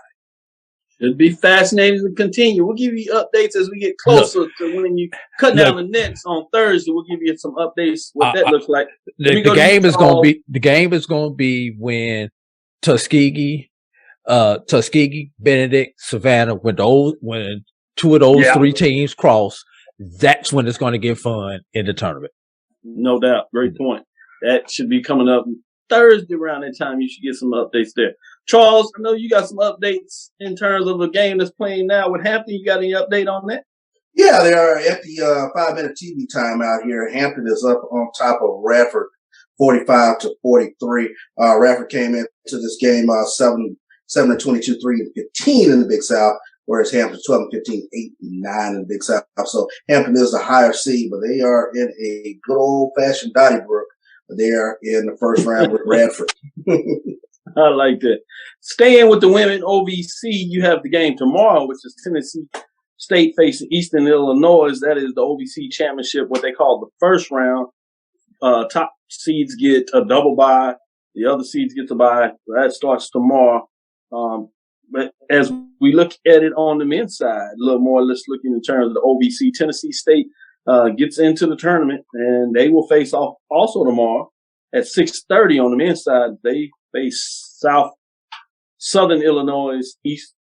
It'd be fascinating to continue. We'll give you updates as we get closer to when you cut down the nets on Thursday. We'll give you some updates what that looks like. The game is going to be when Tuskegee, Benedict, Savannah, when 2 of those 3 teams cross. That's when it's going to get fun in the tournament. No doubt. Great point. That should be coming up Thursday around that time. You should get some updates there. Charles, I know you got some updates in terms of a game that's playing now with Hampton. You got any update on that? Yeah, they are at the 5-minute TV time out here. Hampton is up on top of Radford, 45-43. Radford came into this game 7-22, 3-15 in the Big South, whereas Hampton 12-15, 8-9 in the Big South. So Hampton is the higher seed, but they are in a good old-fashioned Donnybrook. They are in the first round with Radford. I like that. Staying with the women OVC, you have the game tomorrow, which is Tennessee State facing Eastern Illinois. That is the OVC championship, what they call the first round. Top seeds get a double bye. The other seeds get to bye. That starts tomorrow. But as we look at it on the men's side, a little more, let's look in terms of the OVC. Tennessee State gets into the tournament, and they will face off also tomorrow at 6:30 on the men's side. They face Southern Illinois, East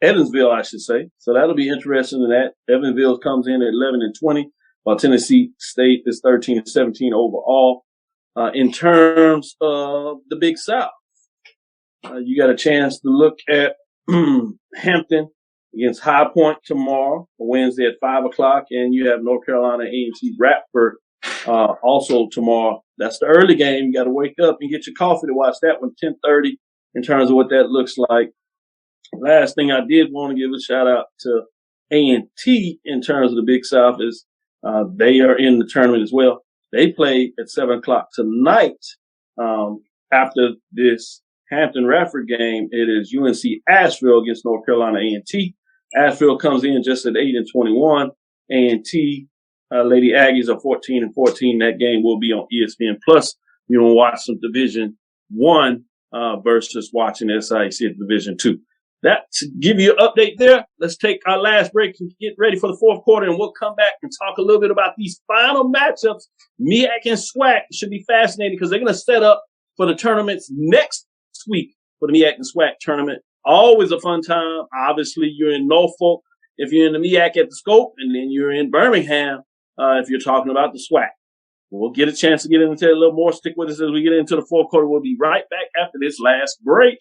Evansville, I should say. So that'll be interesting in that. Evansville comes in at 11-20, while Tennessee State is 13-17 overall. In terms of the Big South, you got a chance to look at Hampton against High Point tomorrow, Wednesday at 5:00, and you have North Carolina A&T Radford also tomorrow. That's the early game. You got to wake up and get your coffee to watch that one, 10:30, in terms of what that looks like. Last thing I did want to give a shout out to A&T in terms of the Big South is they are in the tournament as well. They play at 7:00 tonight. After this Hampton Radford game, it is UNC Asheville against North Carolina A&T. Asheville comes in just at 8-21. A&T Lady Aggies are 14-14. That game will be on ESPN Plus. You will watch some Division I versus watching SIAC at Division II. That to give you an update there. Let's take our last break and get ready for the fourth quarter, and we'll come back and talk a little bit about these final matchups. MEAC and SWAC should be fascinating because they're going to set up for the tournaments next week for the MEAC and SWAC tournament. Always a fun time. Obviously, you're in Norfolk if you're in the MEAC at the Scope, and then you're in Birmingham if you're talking about the SWAC. We'll get a chance to get into it a little more. Stick with us as we get into the fourth quarter. We'll be right back after this last break.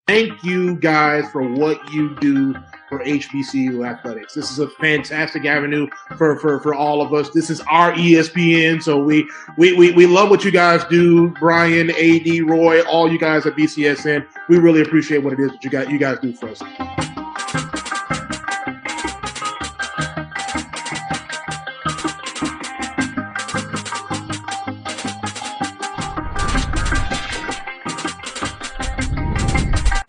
Thank you guys for what you do for HBCU athletics. This is a fantastic avenue for all of us. This is our ESPN, so we love what you guys do. Brian, AD, Roy, all you guys at BCSN. We really appreciate what it is that you guys do for us.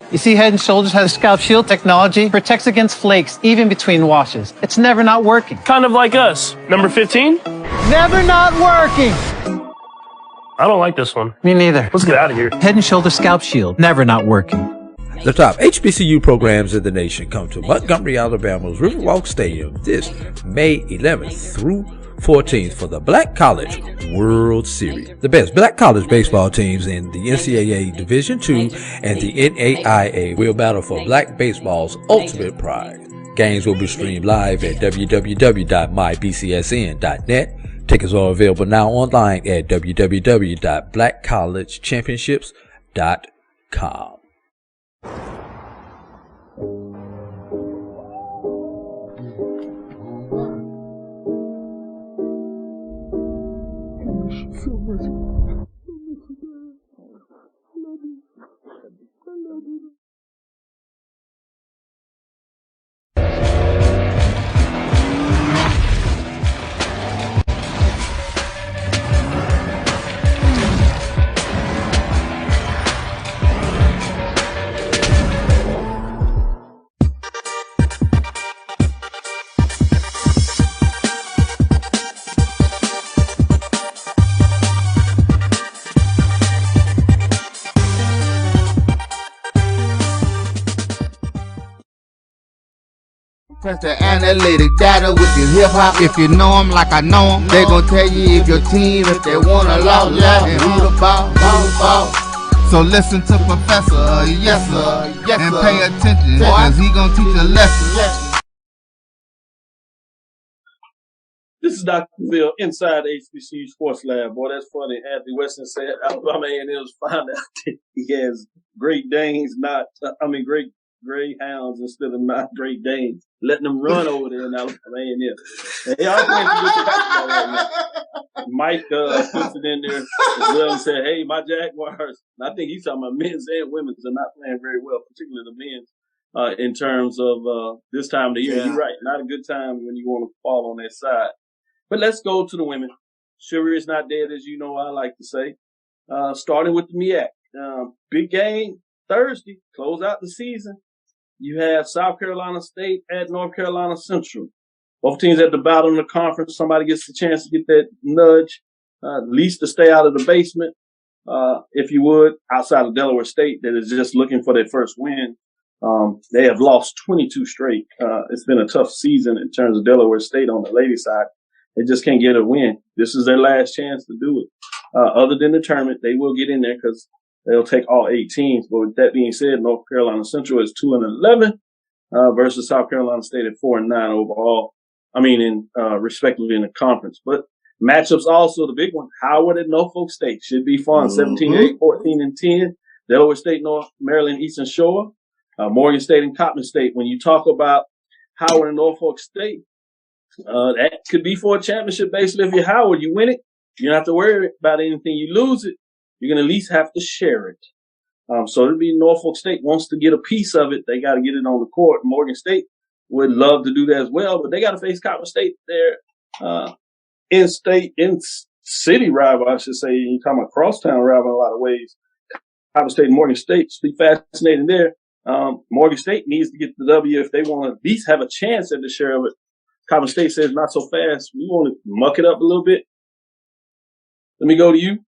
You see, Head & Shoulders has scalp shield technology, protects against flakes, even between washes. It's never not working. Kind of like us. Number 15? Never not working! I don't like this one. Me neither. Let's get out of here. Head & Shoulders scalp shield, never not working. The top HBCU programs in the nation come to Montgomery, Alabama's Riverwalk Stadium this May 11th through 14th for the Black College World Series. The best Black college baseball teams in the NCAA Division II and the NAIA will battle for Black baseball's ultimate prize. Games will be streamed live at www.mybcsn.net. Tickets are available now online at www.blackcollegechampionships.com. So much. I miss you, Dad. I love you. I love you. Press the analytic data with your hip hop. If you know them like I know them, they gon' tell you if your team, if they wanna law, and who the ball. So listen to Professor, yes sir, and pay attention, cause he gon' teach a lesson. This is Dr. Cavil inside the HBCU Sports Lab. Boy, that's funny. Anthony Weston said Alabama A&M's found out that he has Great Danes, great Greyhounds instead of not Great Danes, letting them run over there in Alabama A&M. They are playing some good basketball right now. Mike puts it in there as well and said, hey, my Jaguars, and I think he's talking about men's and women's, are not playing very well, particularly the men's, in terms of this time of the year. Yeah. You're right. Not a good time when you want to fall on that side. But let's go to the women. Chivalry is not dead, as you know I like to say. Starting with the MEAC. Big game Thursday, close out the season. You have South Carolina State at North Carolina Central. Both teams at the bottom of the conference. Somebody gets a chance to get that nudge, at least to stay out of the basement, if you would, outside of Delaware State that is just looking for their first win. They have lost 22 straight. It's been a tough season in terms of Delaware State on the ladies' side. They just can't get a win. This is their last chance to do it. Other than the tournament, they will get in there because they'll take all 8 teams. But with that being said, North Carolina Central is 2-11 versus South Carolina State at 4-9 overall. Respectively in the conference. But matchups also the big one. Howard at Norfolk State should be fun. 17-8, 14-10. Delaware State, North Maryland, Eastern Shore. Morgan State and Coppin State. When you talk about Howard and Norfolk State, that could be for a championship. Basically, if you're Howard, you win it. You don't have to worry about anything. You lose it, you're going to at least have to share it. So it'll be Norfolk State wants to get a piece of it. They got to get it on the court. Morgan State would love to do that as well, but they got to face Coppin State there, in city rival, I should say. You're talking about crosstown rival in a lot of ways. Coppin State and Morgan State should be fascinating there. Morgan State needs to get the W if they want to at least have a chance at the share of it. Coppin State says not so fast. We want to muck it up a little bit. Let me go to you,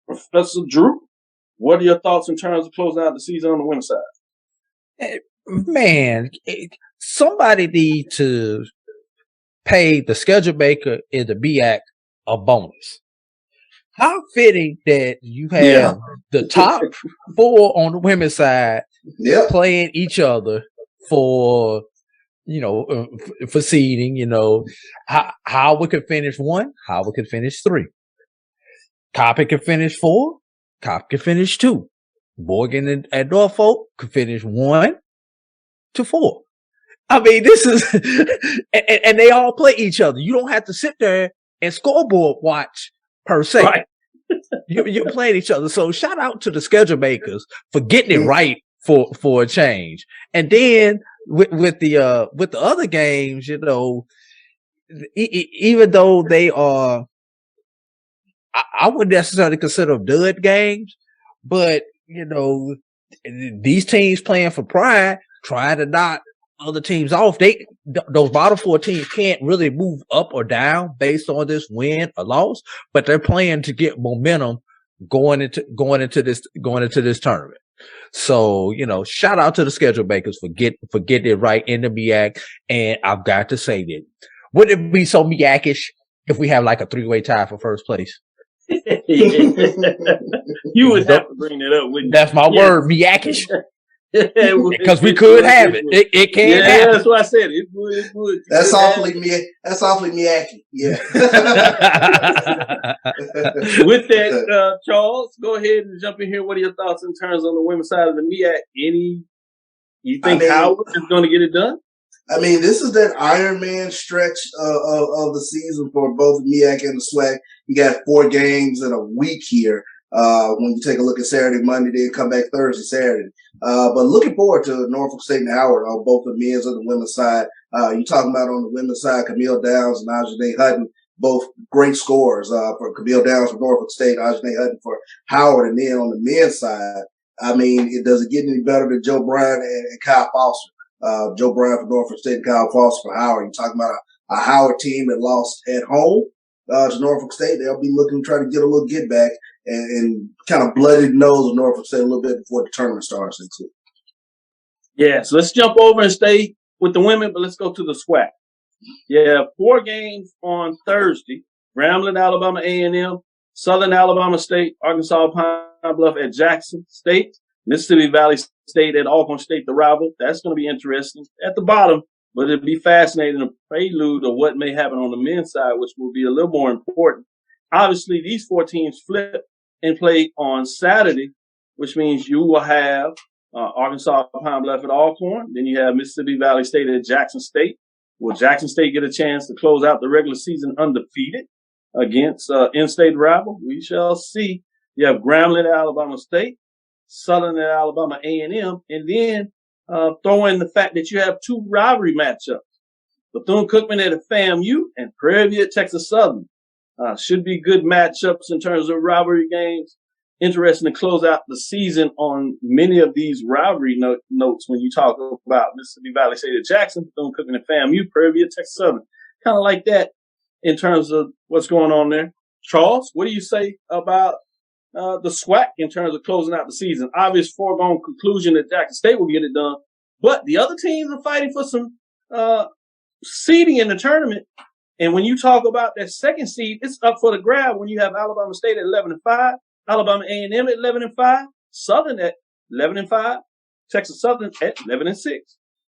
Professor Drew. What are your thoughts in terms of closing out the season on the women's side? Man, somebody need to pay the schedule maker in the MEAC a bonus. How fitting that you have the top 4 on the women's side playing each other for for seeding. Howard could finish 1, Howard could finish 3. Coppin could finish 4, Coppin could finish 2. Morgan and Norfolk could finish 1 to 4. I mean, this is, and they all play each other. You don't have to sit there and scoreboard watch per se. Right. You're playing each other. So shout out to the schedule makers for getting it right for a change. And then with the other games, even though they are, I wouldn't necessarily consider them dud games, but these teams playing for pride, trying to knock other teams off. Those bottom 4 teams can't really move up or down based on this win or loss, but they're playing to get momentum going into this tournament. So, shout out to the schedule makers for getting it right in the MEAC. And I've got to say that, wouldn't it be so MEAC-ish if we have like a 3-way tie for first place? You would have to bring that up, wouldn't you? That's my word, MEAC-ish. Because we could have it. It can happen. Yeah, that's what I said. It would. That's awfully Miyaki. Yeah. With that, Charles, go ahead and jump in here. What are your thoughts in terms on the women's side of the MEAC? You think Howard is going to get it done? I mean, this is that Iron Man stretch of the season for both the MEAC and the SWAC. You got 4 games in a week here. When you take a look at Saturday, Monday, then come back Thursday, Saturday. But looking forward to Norfolk State and Howard on both the men's and the women's side. You're talking about on the women's side, Camille Downs and Ajane Hutton, both great scorers, for Camille Downs for Norfolk State, Ajane Hutton for Howard. And then on the men's side, I mean, it doesn't get any better than Joe Bryan and Kyle Foster. Joe Bryan for Norfolk State and Kyle Foster for Howard. You're talking about a Howard team that lost at home to Norfolk State. They'll be looking to try to get a little get back and kind of blooded nose of Norfolk State a little bit before the tournament starts next week. Yeah, so let's jump over and stay with the women, but let's go to the SWAC. You have 4 games on Thursday. Grambling, Alabama A&M, Southern Alabama State, Arkansas Pine Bluff at Jackson State, Mississippi Valley State at Holcombe State, the rival. That's going to be interesting at the bottom, but it'll be fascinating, a prelude of what may happen on the men's side, which will be a little more important. Obviously, these 4 teams flip and play on Saturday, which means you will have Arkansas Pine Bluff at Alcorn. Then you have Mississippi Valley State at Jackson State. Will Jackson State get a chance to close out the regular season undefeated against in-state rival? We shall see. You have Grambling at Alabama State, Southern at Alabama A&M, and then throw in the fact that you have 2 rivalry matchups. Bethune-Cookman at FAMU and Prairie View at Texas Southern. Should be good matchups in terms of rivalry games. Interesting to close out the season on many of these rivalry notes when you talk about Mississippi Valley State at Jackson, Bethune-Cookman at FAMU, Prairie View at Texas Southern. Kind of like that in terms of what's going on there. Charles, what do you say about the SWAC in terms of closing out the season? Obvious foregone conclusion that Jackson State will get it done, but the other teams are fighting for some seeding in the tournament. And when you talk about that second seed, it's up for the grab when you have Alabama State at 11-5, Alabama A&M at 11-5, Southern at 11-5, Texas Southern at 11-6.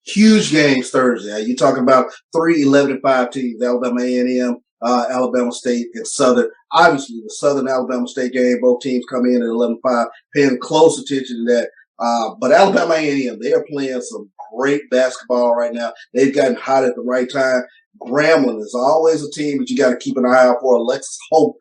Huge games Thursday. You're talking about 3 11-5 teams: Alabama A&M, Alabama State, and Southern. Obviously, the Southern Alabama State game, both teams come in at 11-5, paying close attention to that. But Alabama A&M, they are playing some great basketball right now. They've gotten hot at the right time. Grambling is always a team that you got to keep an eye out for. Alexis Hope,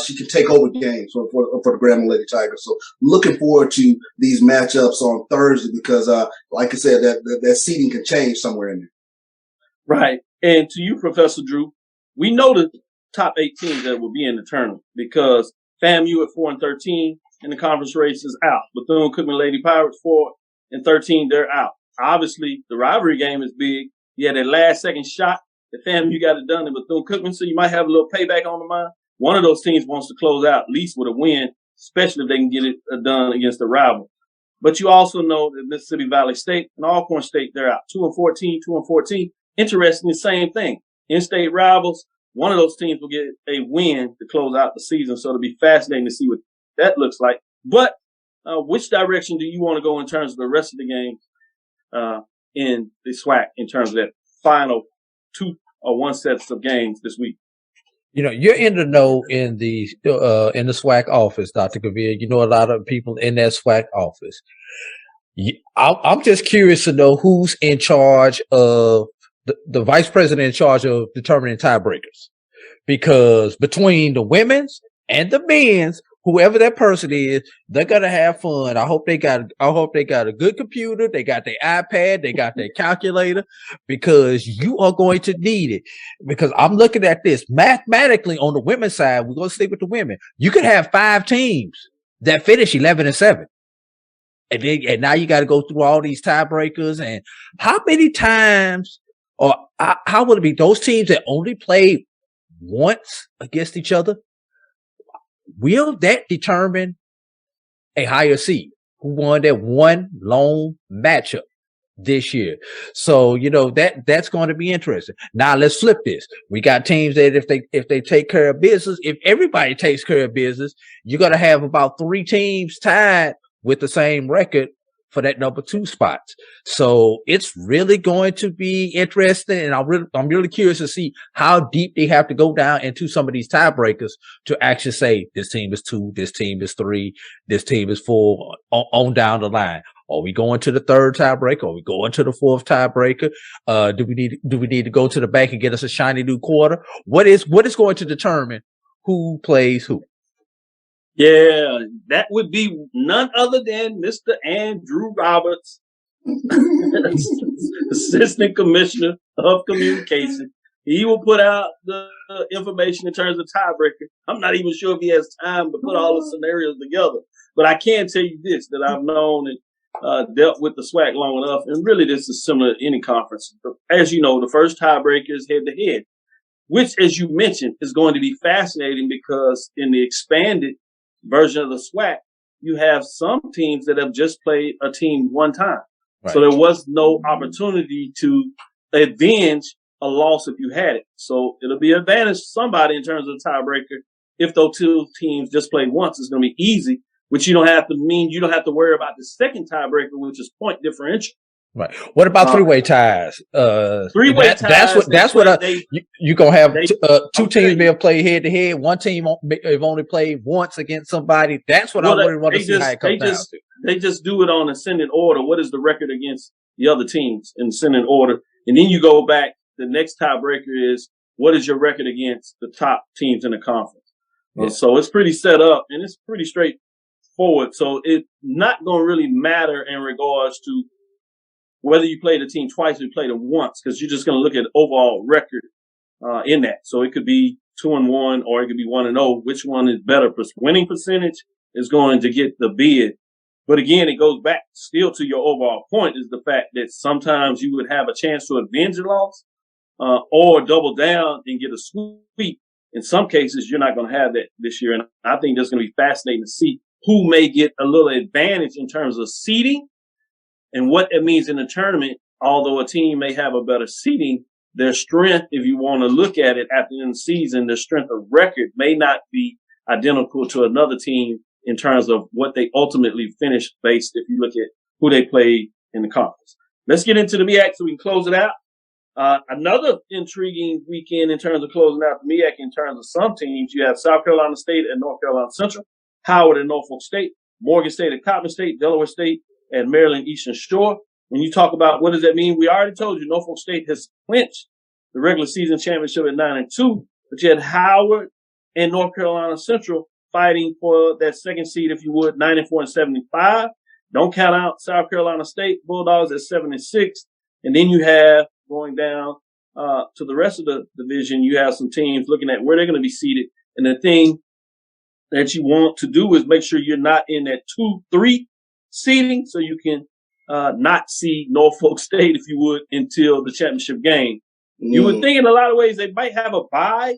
she can take over games for the Grambling Lady Tigers. So looking forward to these matchups on Thursday because, like I said, that seeding can change somewhere in there. Right. And to you, Professor Drew, we know the top 8 teams that will be in the tournament because FAMU at 4-13 in the conference race is out. Bethune-Cookman Lady Pirates 4-13, they're out. Obviously, the rivalry game is big. You had that last-second shot. The FAMU got it done in Bethune-Cookman, so you might have a little payback on the mind. One of those teams wants to close out at least with a win, especially if they can get it done against the rival. But you also know that Mississippi Valley State and Alcorn State, they're out 2-14, 2-14. Interesting, the same thing. In-state rivals, one of those teams will get a win to close out the season, so it'll be fascinating to see what that looks like. But which direction do you want to go in terms of the rest of the games in the SWAC in terms of that final 2 or 1 sets of games this week? You know, you're in the know in the SWAC office, Dr. Cavil. You know a lot of people in that SWAC office. I'm just curious to know who's in charge of the vice president in charge of determining tiebreakers, because between the women's and the men's, whoever that person is, they're gonna have fun. I hope they got a good computer. They got their iPad. They got their calculator, because you are going to need it. Because I'm looking at this mathematically on the women's side. We're gonna stick with the women. You could have 5 teams that finish 11-7, and now you got to go through all these tiebreakers. And how many times, or how would it be? Those teams that only played once against each other, will that determine a higher seed who won that one lone matchup this year? So, you know, that's going to be interesting. Now let's flip this. We got teams that if they take care of business, if everybody takes care of business, you're going to have about 3 teams tied with the same record for that number 2 spot. So it's really going to be interesting. And I'm really curious to see how deep they have to go down into some of these tiebreakers to actually say this team is 2, this team is 3, this team is 4 on down the line. Are we going to the 3rd tiebreaker? Are we going to the 4th tiebreaker? Do we need to go to the bank and get us a shiny new quarter? What is going to determine who plays who? Yeah, that would be none other than Mr. Andrew Roberts, Assistant Commissioner of Communication. He will put out the information in terms of tiebreaker. I'm not even sure if he has time to put all the scenarios together. But I can tell you this, that I've known and dealt with the SWAC long enough, and really this is similar to any conference. As you know, the first tiebreaker is head-to-head, which, as you mentioned, is going to be fascinating because in the expanded version of the SWAC, you have some teams that have just played a team one time. So there was no opportunity to avenge a loss if you had it. So it'll be an advantage to somebody in terms of the tiebreaker. If those two teams just played once, it's going to be easy, which you don't have to worry about the second tiebreaker, which is point differential. Right. What about three-way ties? Three-way ties. That's what you gonna have two teams may have played head to head. One team have only played once against somebody. That's what I really want to see how it comes down to. They just do it on ascending order. What is the record against the other teams in ascending order? And then you go back. The next tiebreaker is what is your record against the top teams in the conference? Yeah. So it's pretty set up and it's pretty straightforward. So it's not going to really matter in regards to whether you played a team twice or you played them once, because you're just going to look at overall record in that. So it could be 2-1 or it could be 1-0. Which one is better? Winning percentage is going to get the bid. But again, it goes back still to your overall point is the fact that sometimes you would have a chance to avenge a loss or double down and get a sweep. In some cases, you're not going to have that this year. And I think that's going to be fascinating to see who may get a little advantage in terms of seeding. And what it means in the tournament, although a team may have a better seeding, their strength, if you want to look at it after the end of the season, their strength of record may not be identical to another team in terms of what they ultimately finish based if you look at who they played in the conference. Let's get into the MEAC so we can close it out. Another intriguing weekend in terms of closing out the MEAC in terms of some teams. You have South Carolina State and North Carolina Central, Howard and Norfolk State, Morgan State and Coppin State, Delaware State, and Maryland Eastern Shore. When you talk about what does that mean, we already told you Norfolk State has clinched the regular season championship at 9-2, but you had Howard and North Carolina Central fighting for that second seed, if you would, 94-75. Don't count out South Carolina State Bulldogs at 7-6, and then you have going down to the rest of the division. You have some teams looking at where they're going to be seated, and the thing that you want to do is make sure you're not in that 2-3 seeding, so you can not see Norfolk State, if you would, until the championship game. You would think in a lot of ways they might have a bye,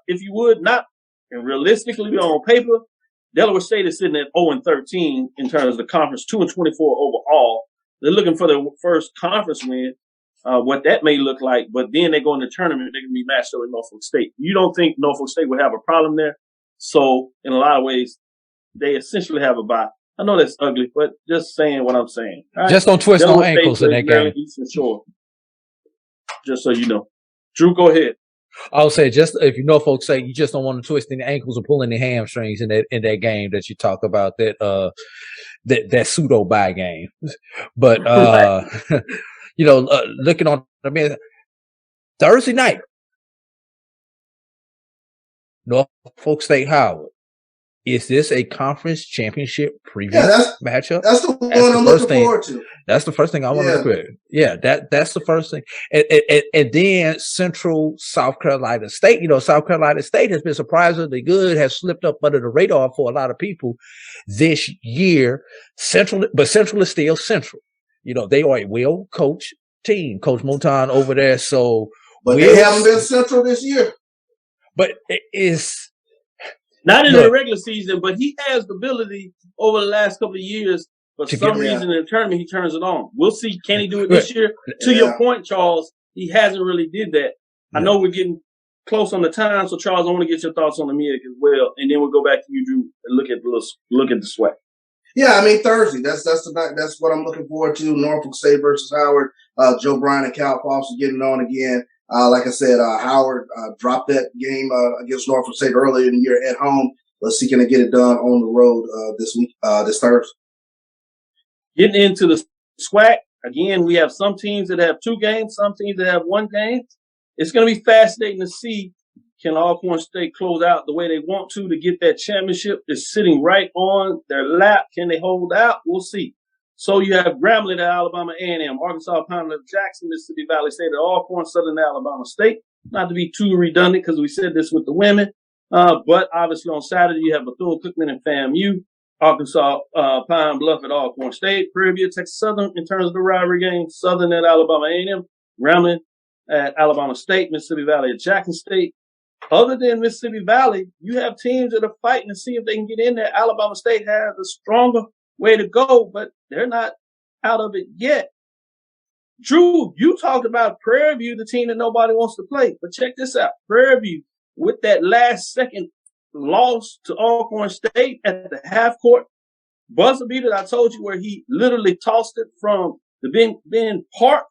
if you would, not and realistically on paper. Delaware State is sitting at 0-13 in terms of the conference, 2-24 overall. They're looking for their first conference win, what that may look like, but then they go in the tournament, they're going to be matched up with Norfolk State. You don't think Norfolk State would have a problem there? So in a lot of ways, they essentially have a bye. I know that's ugly, but just saying what I'm saying. Right? Just don't twist no ankles in that game. Just so you know. Drew, go ahead. I would say just if you know folks say you just don't want to twist any ankles or pull any hamstrings in that game that you talk about, that pseudo bye game. But looking on Thursday night, Norfolk State Howard. Is this a conference championship preview matchup? That's the one I'm looking forward to. That's the first thing I want to look at. Yeah, that's the first thing. And then Central South Carolina State. South Carolina State has been surprisingly good, has slipped up under the radar for a lot of people this year. Central is still Central. They are a well-coached team. Coach Moton over there. But they haven't been Central this year. But it is... Not in the regular season, but he has the ability over the last couple of years. For some reason in the tournament, he turns it on. We'll see. Can he do it this year? To your point, Charles, he hasn't really did that. I know we're getting close on the time, so Charles, I want to get your thoughts on the MEAC as well, and then we'll go back to you, Drew, and look at the SWAC. Yeah, I mean Thursday. That's what I'm looking forward to. Norfolk State versus Howard. Joe Bryan and Cal Foster getting on again. Like I said, Howard dropped that game against Norfolk State earlier in the year at home. Let's see, can they get it done on the road this week, this Thursday? Getting into the SWAC, again, we have some teams that have 2 games, some teams that have 1 game. It's going to be fascinating to see, can Alcorn State close out the way they want to get that championship? It's sitting right on their lap. Can they hold out? We'll see. So you have Grambling at Alabama A&M, Arkansas Pine Jackson, Mississippi Valley State at Alcorn, Southern Alabama State. Not to be too redundant because we said this with the women, but obviously on Saturday you have Bethune-Cookman and FAMU, Arkansas Pine Bluff at Alcorn State, Prairie View, Texas Southern in terms of the rivalry game, Southern at Alabama A&M, Grambling at Alabama State, Mississippi Valley at Jackson State. Other than Mississippi Valley, you have teams that are fighting to see if they can get in there. Alabama State has a stronger way to go, but they're not out of it yet. Drew, you talked about Prairie View, the team that nobody wants to play. But check this out. Prairie View, with that last second loss to Alcorn State at the half court buzzer beater, I told you, where he literally tossed it from the Ben Park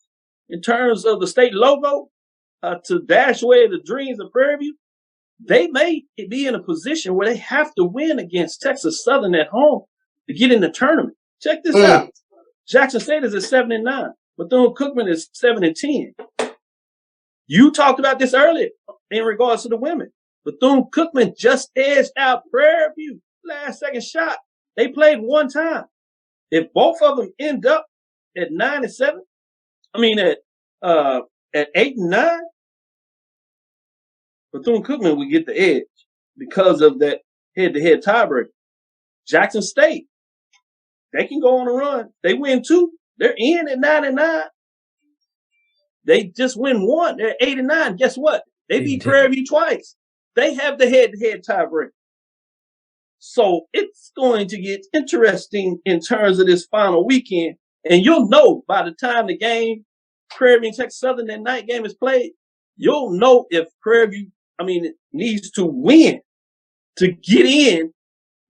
in terms of the state logo to dash away the dreams of Prairie View. They may be in a position where they have to win against Texas Southern at home to get in the tournament. Check this out. Jackson State is at 7-9. Bethune-Cookman is 7-10. You talked about this earlier in regards to the women. Bethune-Cookman just edged out Prairie View. Last second shot. They played one time. If both of them end up at 9-7, at 8-9, Bethune-Cookman would get the edge because of that head-to-head tiebreaker. Jackson State, they can go on a run. They win 2. They're in at 9-9. They just win 1. They're 8-9. Guess what? They beat Prairie View twice. They have the head-to-head tiebreaker. So it's going to get interesting in terms of this final weekend. And you'll know by the time the game, Prairie View and Texas Southern, that night game is played, you'll know if Prairie View, needs to win to get in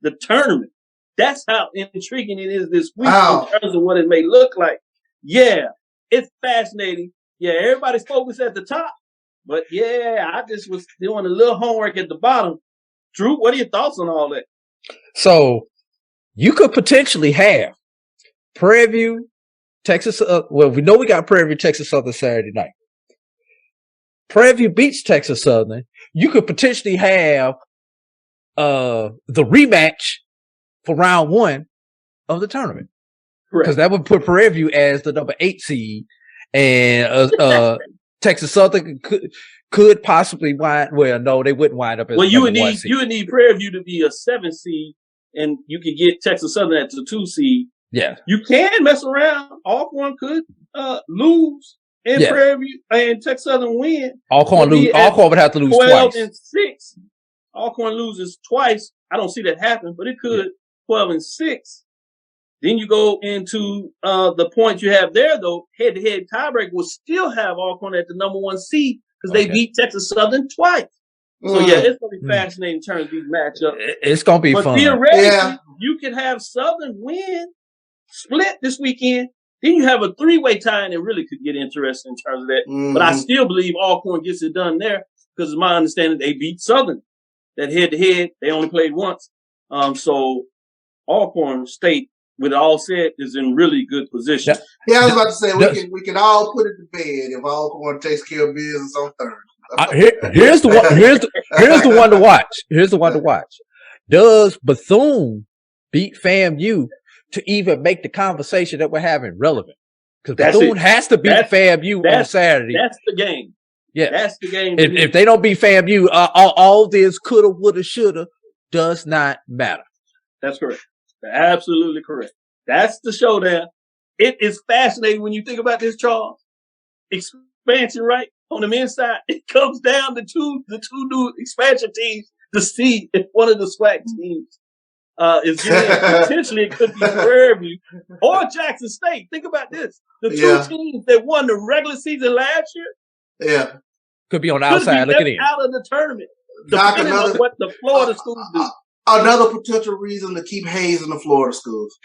the tournament. That's how intriguing it is this week in terms of what it may look like. Yeah, it's fascinating. Yeah, everybody's focused at the top. But yeah, I just was doing a little homework at the bottom. Drew, what are your thoughts on all that? So you could potentially have Prairie View, Texas. We know we got Prairie View, Texas Southern Saturday night. Prairie View beats Texas Southern. You could potentially have the rematch for round 1 of the tournament. Because that would put Prairie View as the number 8 seed, and Texas Southern could possibly they wouldn't wind up as the number 1 seed. You would need Prairie View to be a 7 seed, and you could get Texas Southern at the 2 seed. Yeah. You can mess around. Alcorn could lose, and Prairie View and Texas Southern win. Alcorn would have to lose 12 twice. and 6. Alcorn loses twice. I don't see that happen, but it could. 12 and 6. Then you go into the point you have there, though. Head-to-head tiebreak will still have Alcorn at the number 1 seed because they beat Texas Southern twice. So yeah, it's gonna be fascinating in terms of these matchups. It's gonna be fun. But theoretically, you can have Southern win, split this weekend. Then you have a 3-way tie, and it really could get interesting in terms of that. But I still believe Alcorn gets it done there because it's my understanding they beat Southern. That head-to-head, they only played once. So Alcorn State, with it all said, is in really good position. Yeah, I was about to say we can all put it to bed if Alcorn takes care of business on Thursday. Here's the one. Here's the one to watch. Here's the one to watch. Does Bethune beat FAMU to even make the conversation that we're having relevant? Because Bethune has to beat FAMU on Saturday. That's the game. Yeah, that's the game. If they don't beat FAMU, all this coulda, woulda, shoulda does not matter. That's correct. Absolutely correct. That's the showdown. It is fascinating when you think about this, Charles. Expansion, right? On the men's side, it comes down to the two new expansion teams to see if one of the SWAC teams is getting potentially it could be Prairie View or Jackson State. Think about this. The two teams that won the regular season last year could be on the outside looking in. Out of the tournament. Depending on what the Florida schools do. Another potential reason to keep hazing the Florida schools.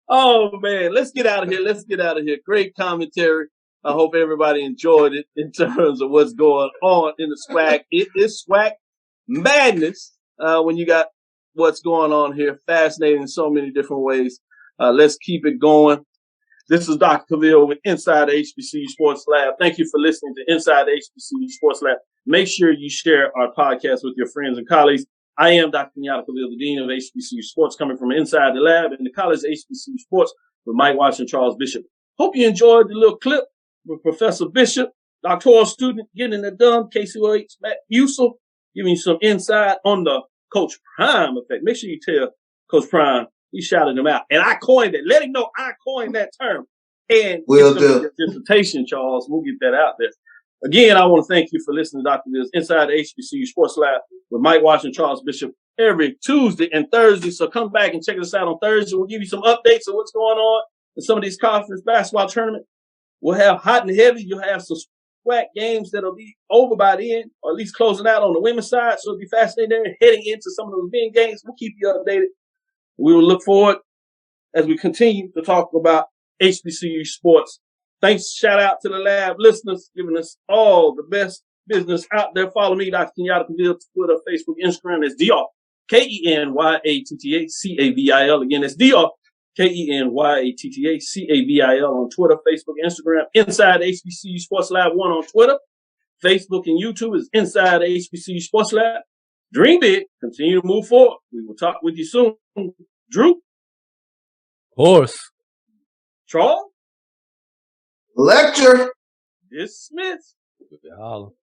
Oh, man. Let's get out of here. Great commentary. I hope everybody enjoyed it in terms of what's going on in the SWAC. It is SWAC madness when you got what's going on here. Fascinating in so many different ways. Let's keep it going. This is Dr. Cavil with Inside the HBCU Sports Lab. Thank you for listening to Inside the HBCU Sports Lab. Make sure you share our podcast with your friends and colleagues. I am Dr. Kenyatta Cavil, the Dean of HBCU Sports, coming from inside the lab in the College of HBCU Sports with Mike Watson and Charles Bishop. Hope you enjoyed the little clip with Professor Bishop, doctoral student, getting it done, KCOH, Matt Yusuf, giving you some insight on the Coach Prime effect. Make sure you tell Coach Prime he shouted him out. And I coined it. Let him know I coined that term. And we'll do dissertation, Charles. We'll get that out there. Again, I want to thank you for listening to Dr. Bill's Inside the HBCU Sports Lab with Mike Washington, Charles Bishop every Tuesday and Thursday. So come back and check us out on Thursday. We'll give you some updates of what's going on in some of these conference basketball tournaments. We'll have hot and heavy. You'll have some SWAC games that'll be over by then, or at least closing out on the women's side. So it'll be fascinating there, heading into some of those big games. We'll keep you updated. We will look forward as we continue to talk about HBCU sports. Thanks, shout out to the lab listeners, giving us all the best business out there. Follow me, Dr. Kenyatta Cavil, Twitter, Facebook, Instagram. That's Dion, Kenyattacavil. Again, that's Dion, Kenyattacavil on Twitter, Facebook, Instagram. Inside the HBCU Sports Lab 1 on Twitter. Facebook and YouTube is Inside the HBCU Sports Lab. Dream big. Continue to move forward. We will talk with you soon. Drew? Horse. Charles? Lecture. Dismissed. Y'all.